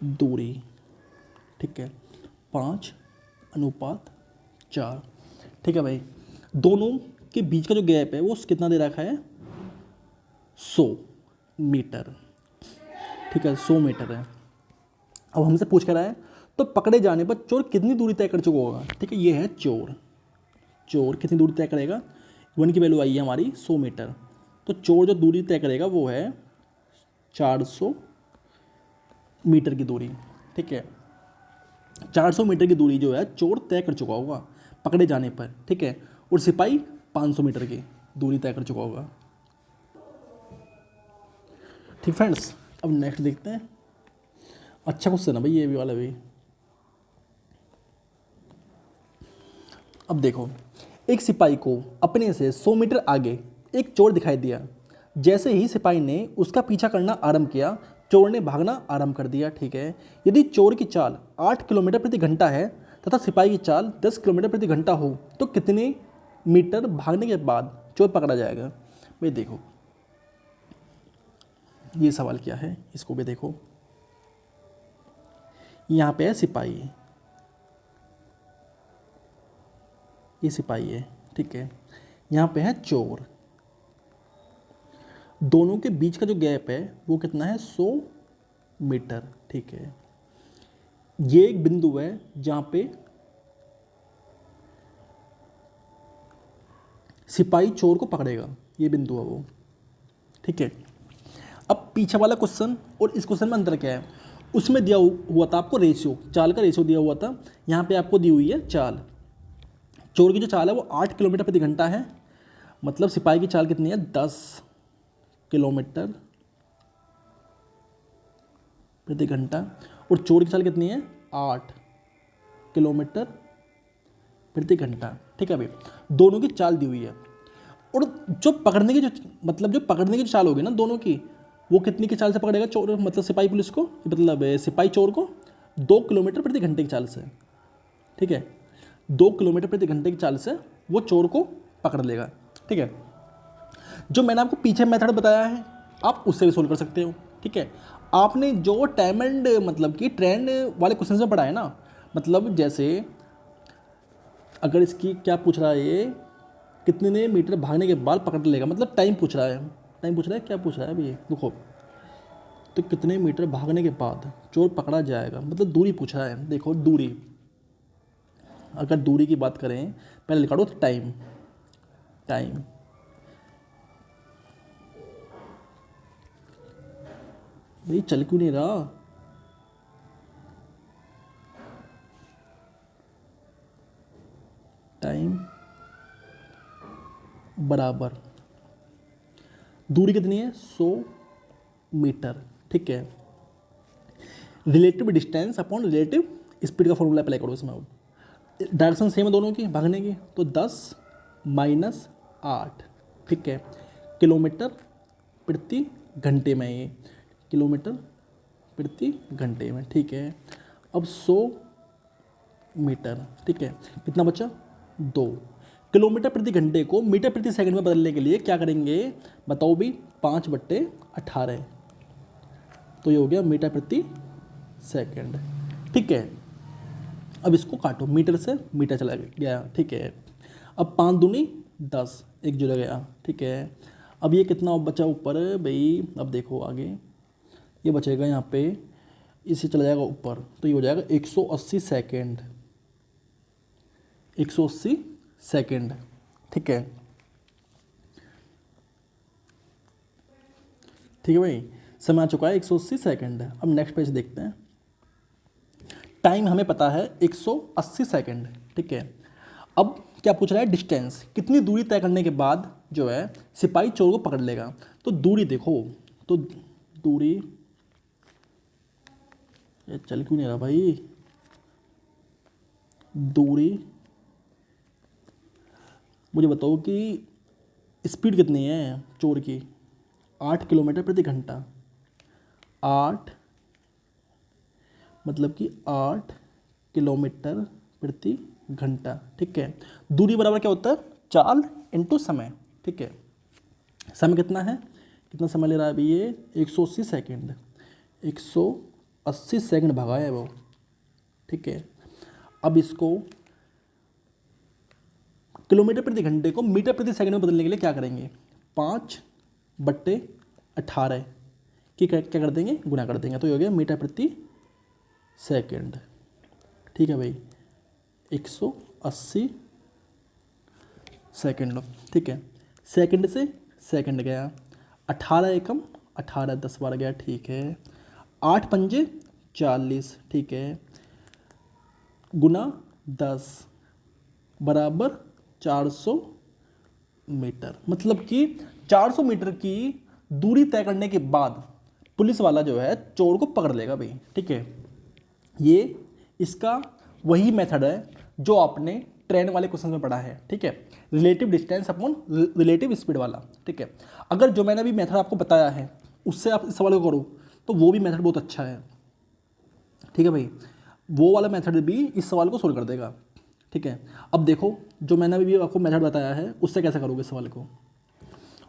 दूरी। ठीक है, 5:4। ठीक है भाई, दोनों के बीच का जो गैप है वो कितना दे रखा है, 100 मीटर। ठीक है, 100 मीटर है। अब हमसे पूछ कर रहा है तो पकड़े जाने पर चोर कितनी दूरी तय कर चुका होगा। ठीक है, ये है चोर। चोर कितनी दूरी तय करेगा, 1 की वैल्यू आई है हमारी 100 मीटर, तो चोर जो दूरी तय करेगा वो है 400 मीटर की दूरी। ठीक है, 400 मीटर की दूरी जो है चोर तय कर चुका होगा पकड़े जाने पर। ठीक है, और सिपाही 500 मीटर की दूरी तय कर चुका होगा। ठीक फ्रेंड्स, अब नेक्स्ट देखते हैं। अच्छा क्वेश्चन है भाई ये भी वाला भी। अब देखो, एक सिपाही को अपने से 100 मीटर आगे एक चोर दिखाई दिया। जैसे ही सिपाही ने उसका पीछा करना आरंभ किया, चोर ने भागना आरंभ कर दिया। ठीक है, यदि चोर की चाल 8 किलोमीटर प्रति घंटा है तथा सिपाही की चाल 10 किलोमीटर प्रति घंटा हो तो कितने मीटर भागने के बाद चोर पकड़ा जाएगा। भाई देखो, ये सवाल क्या है, इसको भी देखो। यहाँ पे है सिपाही, ये सिपाही है। ठीक है, यहाँ पे है चोर। दोनों के बीच का जो गैप है वो कितना है, 100 मीटर। ठीक है, ये एक बिंदु है जहाँ पे सिपाही चोर को पकड़ेगा, ये बिंदु है वो। ठीक है, अब पीछे वाला क्वेश्चन और इस क्वेश्चन में अंतर क्या है, उसमें दिया हुआ था आपको रेशियो, चाल का रेशियो दिया हुआ था। यहाँ पे आपको दी हुई है चाल। चोर की जो चाल है वो 8 किलोमीटर प्रति घंटा है, मतलब सिपाही की चाल कितनी है, 10 किलोमीटर प्रति घंटा, और चोर की चाल कितनी है, 8 किलोमीटर प्रति घंटा। ठीक है भाई, दोनों की चाल दी हुई है, और जो पकड़ने की जो मतलब जो पकड़ने की चाल होगी ना दोनों की, वो कितनी की चाल से पकड़ेगा चोर, मतलब सिपाही पुलिस को, मतलब सिपाही चोर को 2 किलोमीटर प्रति घंटे की चाल से। ठीक है, 2 किलोमीटर प्रति घंटे की चाल से वो चोर को पकड़ लेगा। ठीक है, जो मैंने आपको पीछे मेथड बताया है आप उससे भी सोल्व कर सकते हो। ठीक है, आपने जो टाइम एंड मतलब कि ट्रेंड वाले क्वेश्चन में पढ़ा है ना, मतलब जैसे अगर इसकी क्या पूछ रहा है, ये कितने मीटर भागने के बाद पकड़ लेगा, मतलब टाइम पूछ रहा है, टाइम पूछ रहा है, क्या पूछ रहा है अभी ये देखो, तो कितने मीटर भागने के बाद चोर पकड़ा जाएगा, मतलब दूरी पूछ रहा है। देखो दूरी, अगर दूरी की बात करें पहले लिखा दो टाइम। टाइम भाई चल क्यों नहीं रहा, टाइम बराबर दूरी कितनी है, 100 मीटर। ठीक है, relative distance upon relative speed का फॉर्मूला अप्लाई करो इसमें। डायरेक्शन सेम है दोनों की भागने की, तो 10 माइनस 8। ठीक है, किलोमीटर प्रति घंटे में, ये किलोमीटर प्रति घंटे में। ठीक है, अब 100 मीटर। ठीक है, कितना बचा, 2 किलोमीटर प्रति घंटे को मीटर प्रति सेकंड में बदलने के लिए क्या करेंगे बताओ भी, 5/18, तो ये हो गया मीटर प्रति सेकंड। ठीक है, अब इसको काटो, मीटर से मीटर चला गया। ठीक है, अब 5 दूनी 10, एक जुड़ गया। ठीक है, अब ये कितना बचा ऊपर भाई, अब देखो आगे ये बचेगा यहाँ पे, इसे चला जाएगा ऊपर, तो ये हो जाएगा 180 सेकेंड, 180 सेकेंड। ठीक है, ठीक है भाई, समय आ चुका है 180 सेकेंड। अब नेक्स्ट पेज देखते हैं। टाइम हमें पता है 180 सेकेंड। ठीक है, अब क्या पूछ रहा है, डिस्टेंस, कितनी दूरी तय करने के बाद जो है सिपाही चोर को पकड़ लेगा। तो दूरी देखो, तो दूरी, ये चल क्यों नहीं रहा भाई, दूरी, मुझे बताओ कि स्पीड कितनी है चोर की, 8 किलोमीटर प्रति घंटा। 8 मतलब कि 8 किलोमीटर प्रति घंटा। ठीक है, दूरी बराबर क्या होता है, चाल इंटू समय। ठीक है, समय कितना है, कितना समय ले रहा है अभी ये, 180 सेकेंड। 180 सेकेंड भागा है वो। ठीक है, अब इसको किलोमीटर प्रति घंटे को मीटर प्रति सेकंड में बदलने के लिए क्या करेंगे, 5/18 की क्या कर देंगे, गुना कर देंगे, तो ये हो गया मीटर प्रति सेकंड। ठीक है भाई, 180 सेकंड। ठीक है, सेकंड से सेकंड गया, 18 एकम 18, 10 बार गया। ठीक है, 8×5 = 40। ठीक है, गुना 10 बराबर 400 मीटर। मतलब कि 400 मीटर की दूरी तय करने के बाद पुलिस वाला जो है चोर को पकड़ लेगा भाई। ठीक है, ये इसका वही मेथड है जो आपने ट्रेन वाले क्वेश्चन में पढ़ा है। ठीक है, relative distance upon relative speed वाला। ठीक है, अगर जो मैंने अभी मेथड आपको बताया है उससे आप इस सवाल को करो तो वो भी मेथड बहुत अच्छा है। ठीक है भाई, वो वाला मेथड भी इस सवाल को सोल्व कर देगा। ठीक है, अब देखो जो मैंने अभी आपको मेथड बताया है उससे कैसे करोगे इस सवाल को,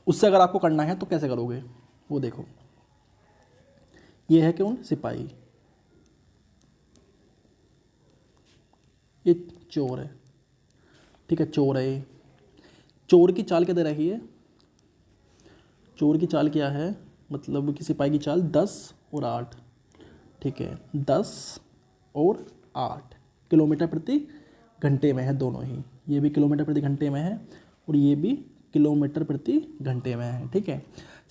उससे अगर आपको करना है तो कैसे करोगे वो देखो। ये है कौन, सिपाही, ये चोर है। ठीक है, चोर है ये। चोर की चाल क्या दे रखी है, चोर की चाल क्या है, मतलब कि सिपाही की चाल 10 और 8। ठीक है, 10 और 8 किलोमीटर प्रति घंटे में है दोनों ही, ये भी किलोमीटर प्रति घंटे में है और ये भी किलोमीटर प्रति घंटे में है। ठीक है,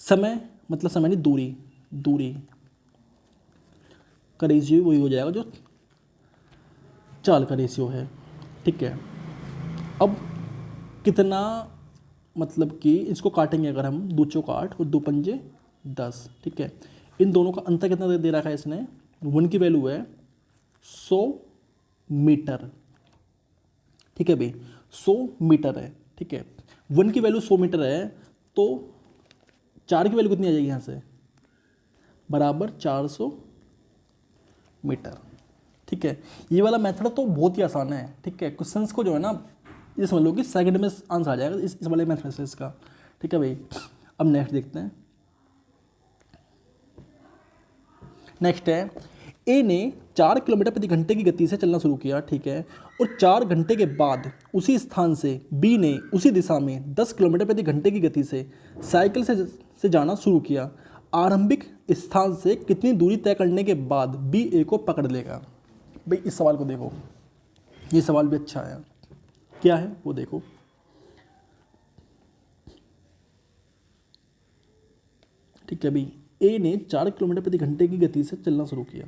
समय मतलब समय नहीं, दूरी, दूरी का रेशियो वही हो जाएगा जो चाल का रेशियो है। ठीक है, अब कितना, मतलब कि इसको काटेंगे अगर हम, 2 चौक 8 और 2 पंजे 10। ठीक है, इन दोनों का अंतर कितना दे रखा है इसने, 1 की वैल्यू है 100 मीटर। ठीक है भाई, 100 मीटर है। ठीक है, 1 की वैल्यू 100 मीटर है तो 4 की वैल्यू कितनी आ जाएगी यहाँ से, बराबर 400 मीटर। ठीक है, ये वाला मेथड तो बहुत ही आसान है। ठीक है, क्वेश्चंस को जो है ना, ये समझ लो कि सेकंड में आंसर आ जाएगा इस वाले मेथड से इसका। ठीक है भाई, अब नेक्स्ट देखते हैं। नेक्स्ट है, ए ने 4 किलोमीटर प्रति घंटे की गति से चलना शुरू किया। ठीक है, और 4 घंटे के बाद उसी स्थान से बी ने उसी दिशा में 10 किलोमीटर प्रति घंटे की गति से साइकिल से जाना शुरू किया। आरंभिक स्थान से कितनी दूरी तय करने के बाद बी ए को पकड़ लेगा। भाई इस सवाल को देखो, ये सवाल भी अच्छा है, क्या है वो देखो। ठीक है भाई, ए ने 4 किलोमीटर प्रति घंटे की गति से चलना शुरू किया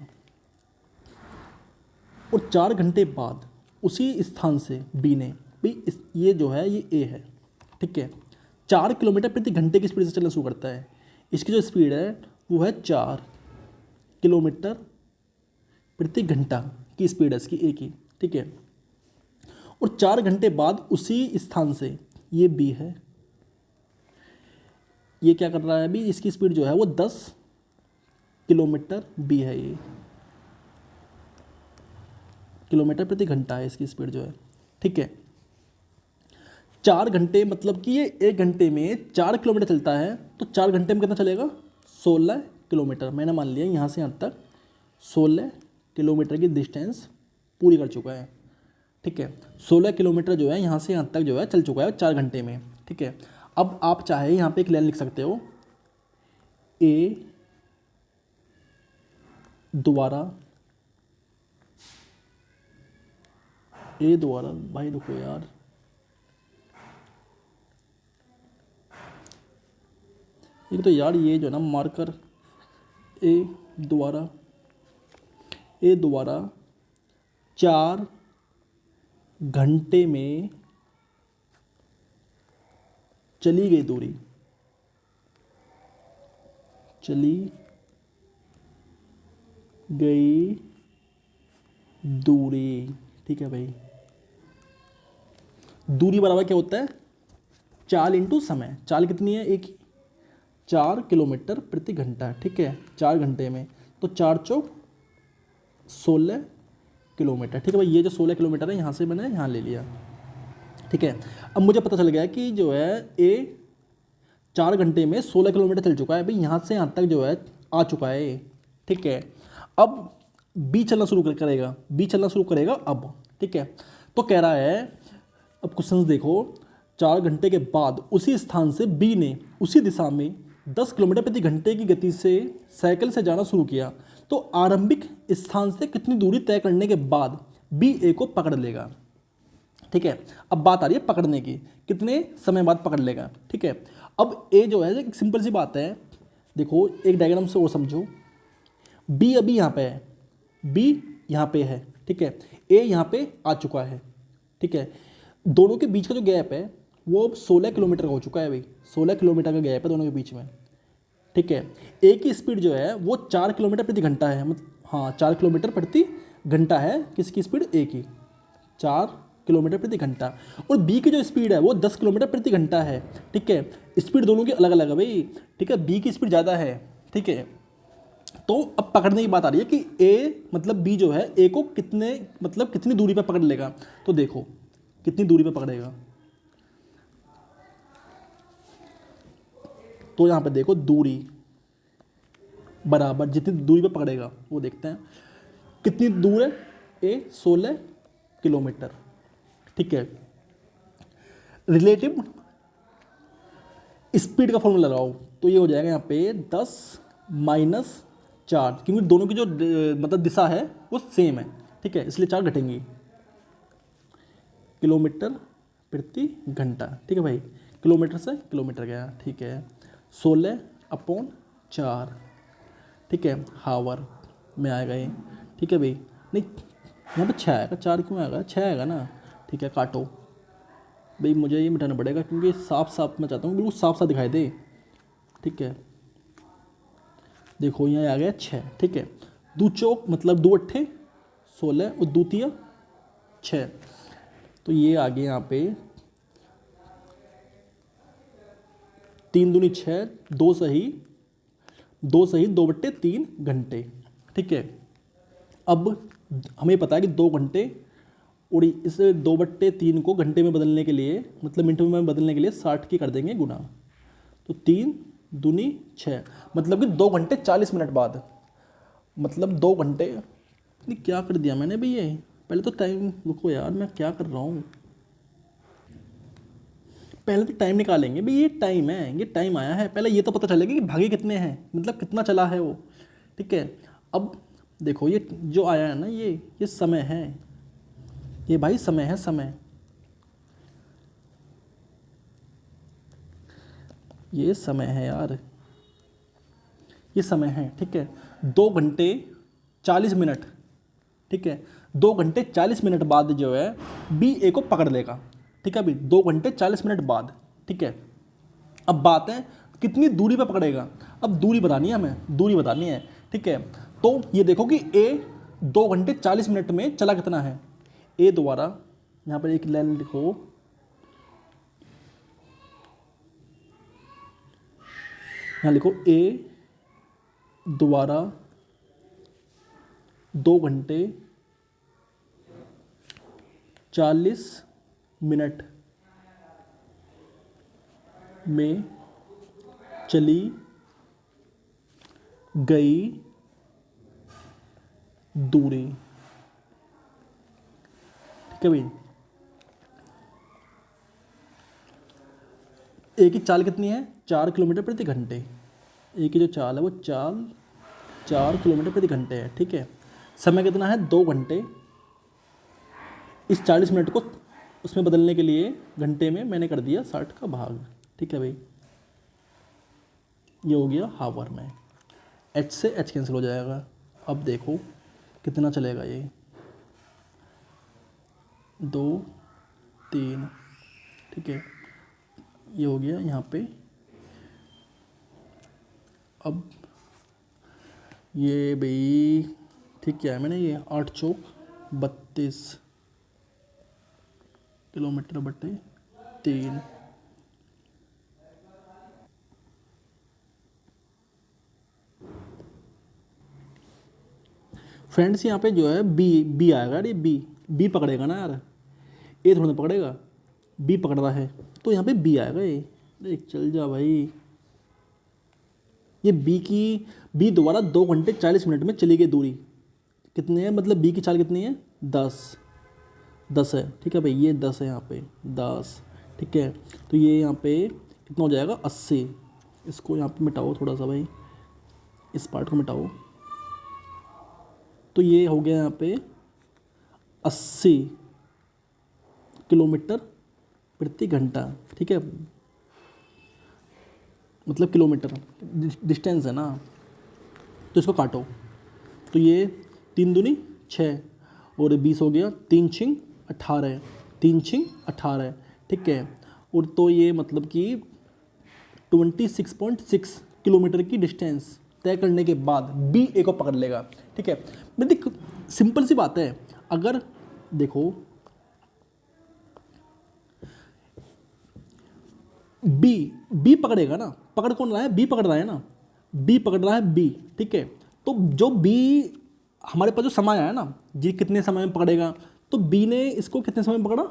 और 4 घंटे बाद उसी स्थान से बी ने, भाई ये जो है ये ए है। ठीक है, 4 किलोमीटर प्रति घंटे की स्पीड से चलना शुरू करता है। इसकी जो स्पीड है वो है 4 किलोमीटर प्रति घंटा की स्पीड है इसकी ए की। ठीक है, और 4 घंटे बाद उसी स्थान से ये बी है, ये क्या कर रहा है अभी, इसकी स्पीड जो है वो 10 किलोमीटर बी है, ये किलोमीटर प्रति घंटा है इसकी स्पीड जो है। ठीक है, 4 घंटे मतलब कि ये 1 घंटे में 4 किलोमीटर चलता है तो 4 घंटे में कितना चलेगा, 16 किलोमीटर। मैंने मान लिया यहाँ से यहाँ तक 16 किलोमीटर की डिस्टेंस पूरी कर चुका है। ठीक है, 16 किलोमीटर जो है यहाँ से यहाँ तक जो है चल चुका है 4 घंटे में। ठीक है, अब आप चाहे यहाँ पे एक लाइन लिख सकते हो, ए द्वारा भाई रुको यार, एक तो यार ये जो है ना मार्कर, ए द्वारा 4 घंटे में चली गई दूरी, चली गई दूरी। ठीक है भाई, दूरी बराबर क्या होता है, चाल इंटू समय। चाल कितनी है, एक ही, 4 किलोमीटर प्रति घंटा, ठीक है, 4 घंटे में, तो 4 चौक 16 किलोमीटर, ठीक है भाई। ये जो 16 किलोमीटर है यहाँ से मैंने यहाँ ले लिया, ठीक है। अब मुझे पता चल गया कि जो है ए 4 घंटे में 16 किलोमीटर चल चुका है भाई, यहाँ से यहाँ तक जो है आ चुका है, ठीक है। अब बी चलना शुरू करेगा, बी चलना शुरू करेगा अब, ठीक है। तो कह रहा है, अब क्वेश्चन देखो, 4 घंटे के बाद उसी स्थान से बी ने उसी दिशा में 10 किलोमीटर प्रति घंटे की गति से साइकिल से जाना शुरू किया, तो आरंभिक स्थान से कितनी दूरी तय करने के बाद बी ए को पकड़ लेगा, ठीक है। अब बात आ रही है पकड़ने की, कितने समय बाद पकड़ लेगा, ठीक है। अब ए जो है एक सिंपल सी बात है, देखो एक डायग्राम से और समझो। बी अभी यहाँ पे है, बी यहाँ पे है, ठीक है, ए यहाँ पे आ चुका है, ठीक है। दोनों के बीच का जो गैप है वो अब 16 किलोमीटर का हो चुका है भाई, 16 किलोमीटर का गैप है दोनों के बीच में, ठीक है। ए की स्पीड जो है वो 4 किलोमीटर प्रति घंटा है, मतलब हाँ 4 किलोमीटर प्रति घंटा है, किसकी स्पीड, ए की, 4 किलोमीटर प्रति घंटा। और बी की जो स्पीड है वो 10 किलोमीटर प्रति घंटा है, ठीक है। स्पीड दोनों की अलग अलग है भाई, ठीक है, बी की स्पीड ज़्यादा है, ठीक है। तो अब पकड़ने की बात आ रही है कि ए मतलब बी जो है ए को कितने मतलब कितनी दूरी पर पकड़ लेगा। तो देखो कितनी दूरी पर पकड़ेगा, तो यहाँ पे देखो दूरी बराबर जितनी दूरी पे पकड़ेगा वो देखते हैं कितनी दूर है, ए 16 किलोमीटर, ठीक है। रिलेटिव स्पीड का फॉर्मूला लगाओ, तो ये हो जाएगा यहाँ पे 10-4, क्योंकि दोनों की जो मतलब दिशा है वो सेम है, ठीक है, इसलिए 4 घटेंगी, किलोमीटर प्रति घंटा, ठीक है भाई, किलोमीटर से किलोमीटर गया, ठीक है, 16/4, ठीक है, हावर में आएगा ये, ठीक है भाई। नहीं यहाँ पे 6 आएगा, 4 क्यों आएगा, 6 आएगा ना, ठीक है, काटो भाई, मुझे ये मिटाना पड़ेगा क्योंकि साफ साफ मैं चाहता हूँ बिल्कुल साफ साफ दिखाई दे, ठीक है। देखो यहाँ आ गया 6, ठीक है, दो चौक मतलब 2 अट्ठे 16 और 2 तिया 6, तो ये आ गया यहाँ पे 3 दूनी 6, 2 2 घंटे, ठीक है। अब हमें पता है कि 2 घंटे और इस 2/3 को घंटे में बदलने के लिए मतलब मिनटों में बदलने के लिए 60 की कर देंगे गुना, तो 3 दूनी 6, मतलब कि 2 घंटे 40 मिनट बाद, मतलब 2 घंटे, नहीं क्या कर दिया मैंने भैया, पहले तो टाइम, रुको यार मैं क्या कर रहा हूँ, पहले तो टाइम निकालेंगे भाई, ये टाइम है, ये टाइम आया है, पहले ये तो पता चलेगा कि भागे कितने हैं, मतलब कितना चला है वो, ठीक है। अब देखो ये जो आया है ना, ये समय है, ये भाई समय है, समय, ये समय है यार, ये समय है, ठीक है। 2 घंटे 40 मिनट, ठीक है, 2 घंटे 40 मिनट बाद जो है बी ए को पकड़ लेगा, ठीक है अभी 2 घंटे 40 मिनट बाद, ठीक है। अब बात है कितनी दूरी पे पकड़ेगा, अब दूरी बतानी है हमें, दूरी बतानी है, ठीक है। तो ये देखो कि ए 2 घंटे 40 मिनट में चला कितना है, ए द्वारा यहाँ पर एक लाइन लिखो, यहाँ लिखो ए द्वारा 2 घंटे 40 मिनट में चली गई दूरी, ठीक है भाई। ए की चाल कितनी है, 4 किलोमीटर प्रति घंटे, ए की जो चाल है वो 4 किलोमीटर प्रति घंटे है, ठीक है। समय कितना है, 2 घंटे, इस 40 मिनट को उसमें बदलने के लिए घंटे में मैंने कर दिया 60 का भाग, ठीक है भाई, ये हो गया हावर में, एच से एच कैंसिल हो जाएगा। अब देखो कितना चलेगा ये, 2 3, ठीक है, ये हो गया यहाँ पे। अब ये भाई ठीक क्या है मैंने, ये 8 चौक 32, किलोमीटर बटे 3। फ्रेंड्स यहाँ पे जो है बी बी आएगा, ये बी बी पकड़ेगा ना यार, ए थोड़ा ना पकड़ेगा, बी पकड़ रहा है तो यहाँ पे बी आएगा ये। देख चल जा भाई, ये बी दोबारा 2 घंटे 40 मिनट में चली गई दूरी। कितने है, मतलब बी की चाल कितनी है, 10 है, ठीक है भाई, ये 10 है यहाँ पे 10, ठीक है। तो ये यहाँ पे कितना हो जाएगा, 80। इसको यहाँ पे मिटाओ थोड़ा सा भाई, इस पार्ट को मिटाओ, तो ये हो गया यहाँ पे 80 किलोमीटर प्रति घंटा, ठीक है, मतलब किलोमीटर डिस्टेंस है ना। तो इसको काटो, तो ये 3 दूनी 6 और 20 हो गया, 3 छिंग 18, 3 छिंग 18, ठीक है। और तो ये मतलब कि 26.6 किलोमीटर की डिस्टेंस तय करने के बाद बी ए को पकड़ लेगा, ठीक है। मैं देख, सिंपल सी बात है, अगर देखो बी पकड़ेगा ना, पकड़ कौन रहा है, बी पकड़ रहा है ना, बी पकड़ रहा है बी, ठीक है। तो जो बी हमारे पास जो समय आया ना, जी कितने समय में पकड़ेगा, तो बी ने इसको कितने समय में पकड़ा,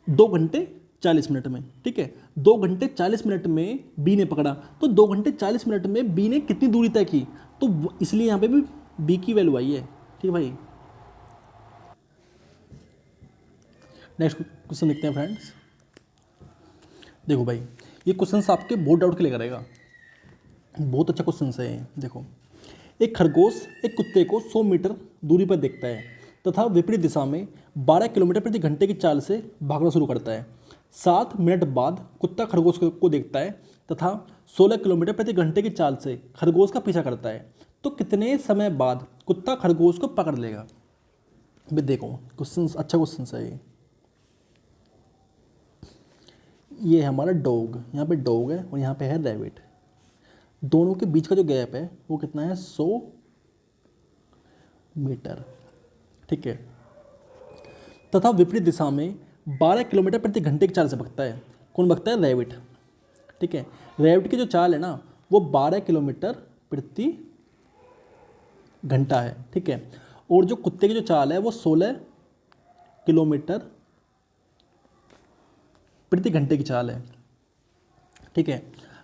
2 घंटे 40 मिनट में, ठीक है। 2 घंटे 40 मिनट में बी ने पकड़ा, तो 2 घंटे 40 मिनट में बी ने कितनी दूरी तय की, तो इसलिए यहाँ पे भी बी की वैल्यू आई है, ठीक है भाई। नेक्स्ट क्वेश्चन देखते हैं फ्रेंड्स। देखो भाई, ये क्वेश्चन आपके बहुत डाउट क्लियर करेगा, बहुत अच्छा क्वेश्चन है ये। देखो, एक खरगोश एक कुत्ते को 100 मीटर दूरी पर देखता है तथा विपरीत दिशा में 12 किलोमीटर प्रति घंटे की चाल से भागना शुरू करता है। 7 मिनट बाद कुत्ता खरगोश को देखता है तथा 16 किलोमीटर प्रति घंटे की चाल से खरगोश का पीछा करता है। तो कितने समय बाद कुत्ता खरगोश को पकड़ लेगा। भाई देखो, क्वेश्चन अच्छा क्वेश्चन है ये है हमारा डॉग, यहाँ पे डॉग है और यहाँ पे है रैबिट। दोनों के बीच का जो गैप है वो कितना है, 100 मीटर, ठीक है। तथा विपरीत दिशा में 12 किलोमीटर प्रति घंटे की चाल से भगता है। कौन भगता है, रैबिट, ठीक है। रैबिट की जो चाल है ना वो 12 किलोमीटर प्रति घंटा है, ठीक है। और जो कुत्ते की जो चाल है वो 16 किलोमीटर प्रति घंटे की चाल है, ठीक है।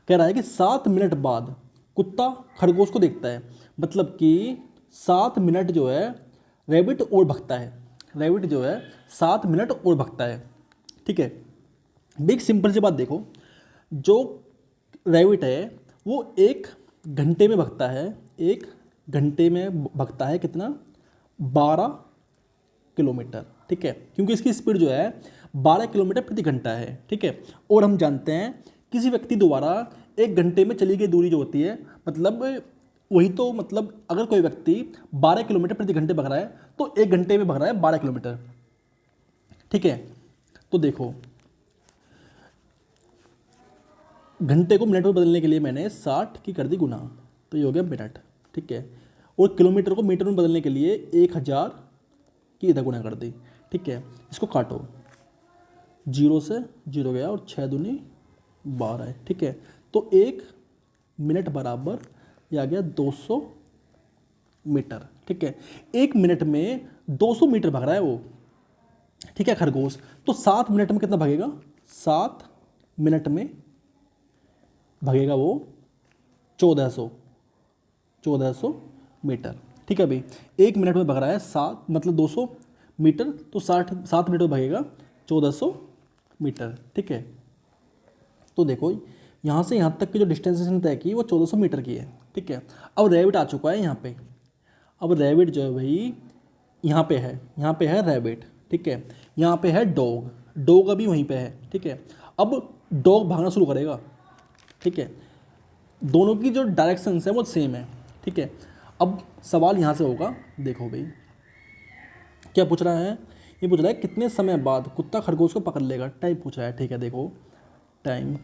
कह रहा है कि 7 मिनट बाद कुत्ता खरगोश को देखता है, मतलब कि 7 मिनट जो है रैबिट और भगता है, रैबिट जो है 7 मिनट और भगता है, ठीक है। एक सिंपल सी बात देखो, जो रैबिट है वो 1 घंटे में भगता है, 1 घंटे में भगता है कितना, 12 किलोमीटर, ठीक है, क्योंकि इसकी स्पीड जो है 12 किलोमीटर प्रति घंटा है, ठीक है। और हम जानते हैं किसी व्यक्ति द्वारा 1 घंटे में चली गई दूरी जो होती है, मतलब वही तो, मतलब अगर कोई व्यक्ति 12 किलोमीटर प्रति घंटे भग रहा है तो 1 घंटे में भग रहा है 12 किलोमीटर, ठीक है। तो देखो, घंटे को मिनट में बदलने के लिए मैंने 60 की कर दी गुना, तो ये हो गया मिनट, ठीक है। और किलोमीटर को मीटर में बदलने के लिए 1000 की इधर गुना कर दी, ठीक है। इसको काटो, 0 से 0 गया और 6 दूनी 12 है, ठीक है। तो 1 मिनट बराबर ये आ गया 200 मीटर, ठीक है। 1 मिनट में 200 मीटर भाग रहा है वो, ठीक है, खरगोश। तो 7 मिनट में कितना भागेगा, 7 मिनट में भागेगा वो 1400 मीटर, ठीक है भाई। 1 मिनट में भाग रहा है 7, मतलब 200 मीटर, तो 7 मिनट में भागेगा 1400 मीटर, ठीक है। तो देखो, यहाँ से यहाँ तक की जो डिस्टेंस तय की वो 1400 मीटर की है, ठीक है। अब रैबिट आ चुका है यहाँ पे, अब रैबिट जो है भाई यहाँ पे है, यहाँ पे है रैबिट, ठीक है। यहाँ पे है डॉग, डॉग अभी वहीं पे है, ठीक है। अब डॉग भागना शुरू करेगा, ठीक है। दोनों की जो डायरेक्शंस है वो सेम है, ठीक है। अब सवाल यहाँ से होगा, देखो भाई क्या पूछ रहा है, ये पूछ रहा है कितने समय बाद कुत्ता खरगोश को पकड़ लेगा, टाइम पूछ रहा है, ठीक है। देखो टाइम,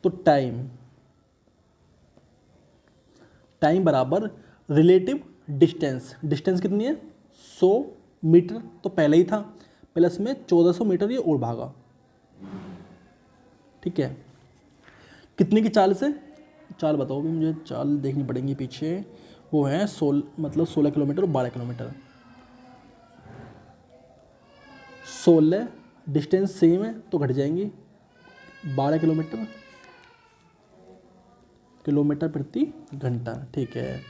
तो टाइम बराबर रिलेटिव डिस्टेंस, डिस्टेंस कितनी है 100 मीटर तो पहले ही था, प्लस में 1400 मीटर ये और भागा, ठीक है। कितने की चाल से, चाल बताओ भी मुझे, चाल देखनी पड़ेगी पीछे, वो है 16 किलोमीटर और 12 किलोमीटर। 16 डिस्टेंस सेम है तो घट जाएंगी, 12 किलोमीटर प्रति घंटा, ठीक है।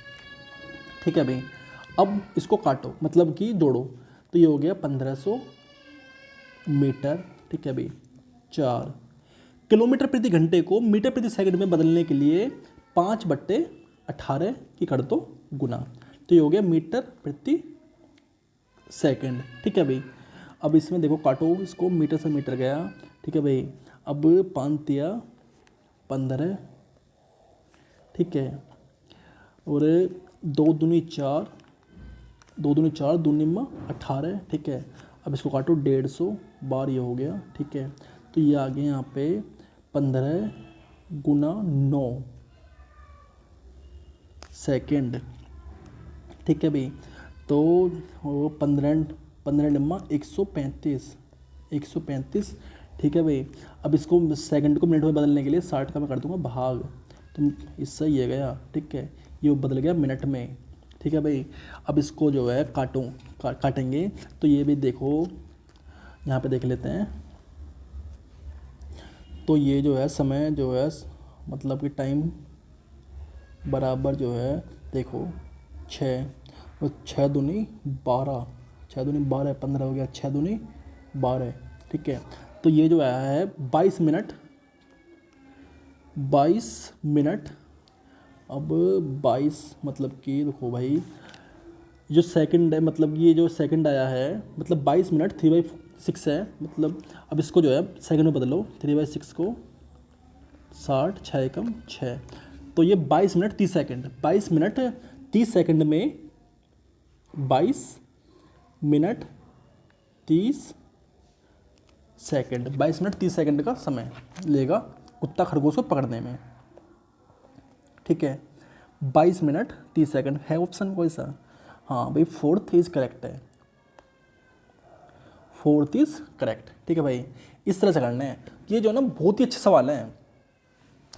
ठीक है भाई, अब इसको काटो मतलब कि जोड़ो, तो ये हो गया 1500 मीटर, ठीक है भाई। 4 किलोमीटर प्रति घंटे को मीटर प्रति सेकंड में बदलने के लिए 5/18 की कर दो गुना, तो ये हो गया मीटर प्रति सेकंड, ठीक है भाई। अब इसमें देखो काटो इसको, मीटर से मीटर गया, ठीक है भाई। अब 5 तिया 15, ठीक है, और 2 दूनी 4, 2 दूनी 4, 2 निम्मा 18, ठीक है। अब इसको काटो 150 बार, ये हो गया, ठीक है। तो ये आ गया यहाँ पे 15 गुना 9 सेकेंड, ठीक है भाई। तो वो 15 निम्मा 135, ठीक है भाई। अब इसको सेकंड को मिनट में बदलने के लिए 60 का मैं कर दूंगा भाग, तो इससे ये गया, ठीक है, ये बदल गया मिनट में, ठीक है भाई। अब इसको जो है काटेंगे, तो ये भी देखो यहाँ पे देख लेते हैं, तो ये जो है समय जो है मतलब कि टाइम बराबर जो है देखो 6 और 6 दूनी 12, 6 दूनी 12, 15 हो गया, 6 दूनी 12, ठीक है। तो ये जो आया है 22 मिनट। अब 22 मतलब कि देखो भाई जो सेकंड है, मतलब ये जो सेकंड आया है मतलब 22 मिनट 3/6 है, मतलब अब इसको जो है सेकंड में बदलो, 3/6 को 60, 6 एकम 6, तो ये 22 मिनट 30 सेकंड, 22 मिनट 30 सेकंड में 22 मिनट 30 सेकंड, 22 मिनट 30 सेकंड का समय लेगा कुत्ता खरगोश को पकड़ने में, ठीक है। 22 मिनट 30 सेकंड है ऑप्शन कोई सा, हाँ भाई 4th इज करेक्ट है, 4th इज करेक्ट, ठीक है भाई। इस तरह से करना है, ये जो ना बहुत ही अच्छे सवाल हैं,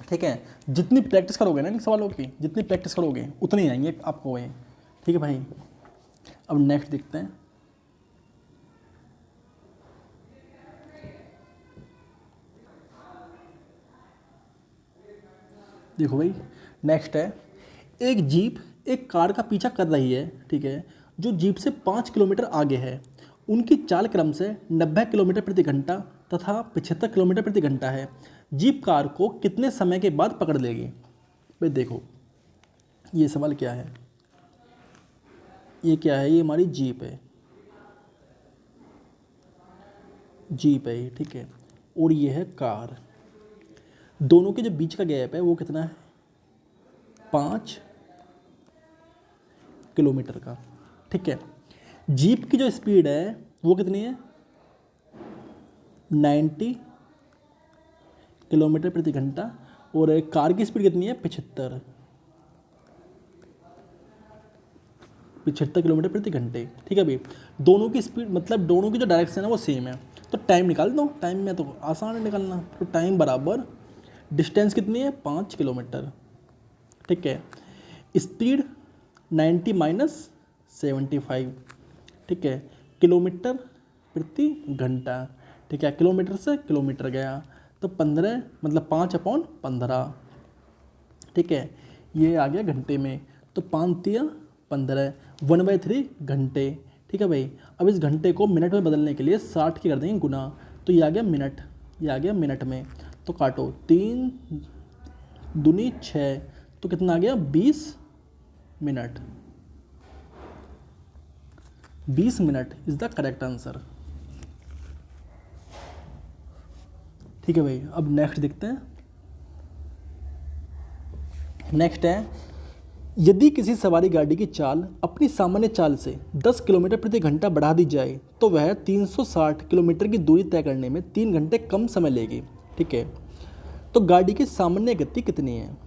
ठीक है। जितनी प्रैक्टिस करोगे ना इन सवालों की, जितनी प्रैक्टिस करोगे उतने ही आएंगे आपको ये, ठीक है भाई। अब नेक्स्ट देखते हैं, देखो भाई नेक्स्ट है, एक जीप एक कार का पीछा कर रही है, ठीक है, जो जीप से 5 किलोमीटर आगे है। उनकी चाल क्रम से 90 किलोमीटर प्रति घंटा तथा 75 किलोमीटर प्रति घंटा है। जीप कार को कितने समय के बाद पकड़ लेगी? भाई देखो ये सवाल क्या है, ये क्या है, ये हमारी जीप है, जीप है ये, ठीक है, और ये है कार। दोनों के जो बीच का गैप है वो कितना है, 5 किलोमीटर का, ठीक है। जीप की जो स्पीड है वो कितनी है, 90 किलोमीटर प्रति घंटा, और कार की स्पीड कितनी है, 75 किलोमीटर प्रति घंटे, ठीक है भाई। दोनों की स्पीड मतलब दोनों की जो डायरेक्शन है वो सेम है, तो टाइम निकाल दो, टाइम में तो आसान है निकालना, तो टाइम बराबर डिस्टेंस कितनी है, 5 किलोमीटर, ठीक है। स्पीड 90 माइनस 75, ठीक है, किलोमीटर प्रति घंटा, ठीक है, किलोमीटर से किलोमीटर गया तो 15 मतलब 5/15, ठीक है। ये आ गया घंटे में, तो 5 तिया 15, 1/3 घंटे, ठीक है भाई। अब इस घंटे को मिनट में बदलने के लिए 60 की कर देंगे गुना, तो ये आ गया मिनट, ये आ गया मिनट में, तो काटो 3 दूनी 6, तो कितना आ गया 20 minute, 20 minute is the correct answer, ठीक है भाई। अब नेक्स्ट देखते हैं, नेक्स्ट है, यदि किसी सवारी गाड़ी की चाल अपनी सामान्य चाल से 10 किलोमीटर प्रति घंटा बढ़ा दी जाए तो वह 360 किलोमीटर की दूरी तय करने में 3 घंटे कम समय लेगी, ठीक है। तो गाड़ी की सामान्य गति कितनी है,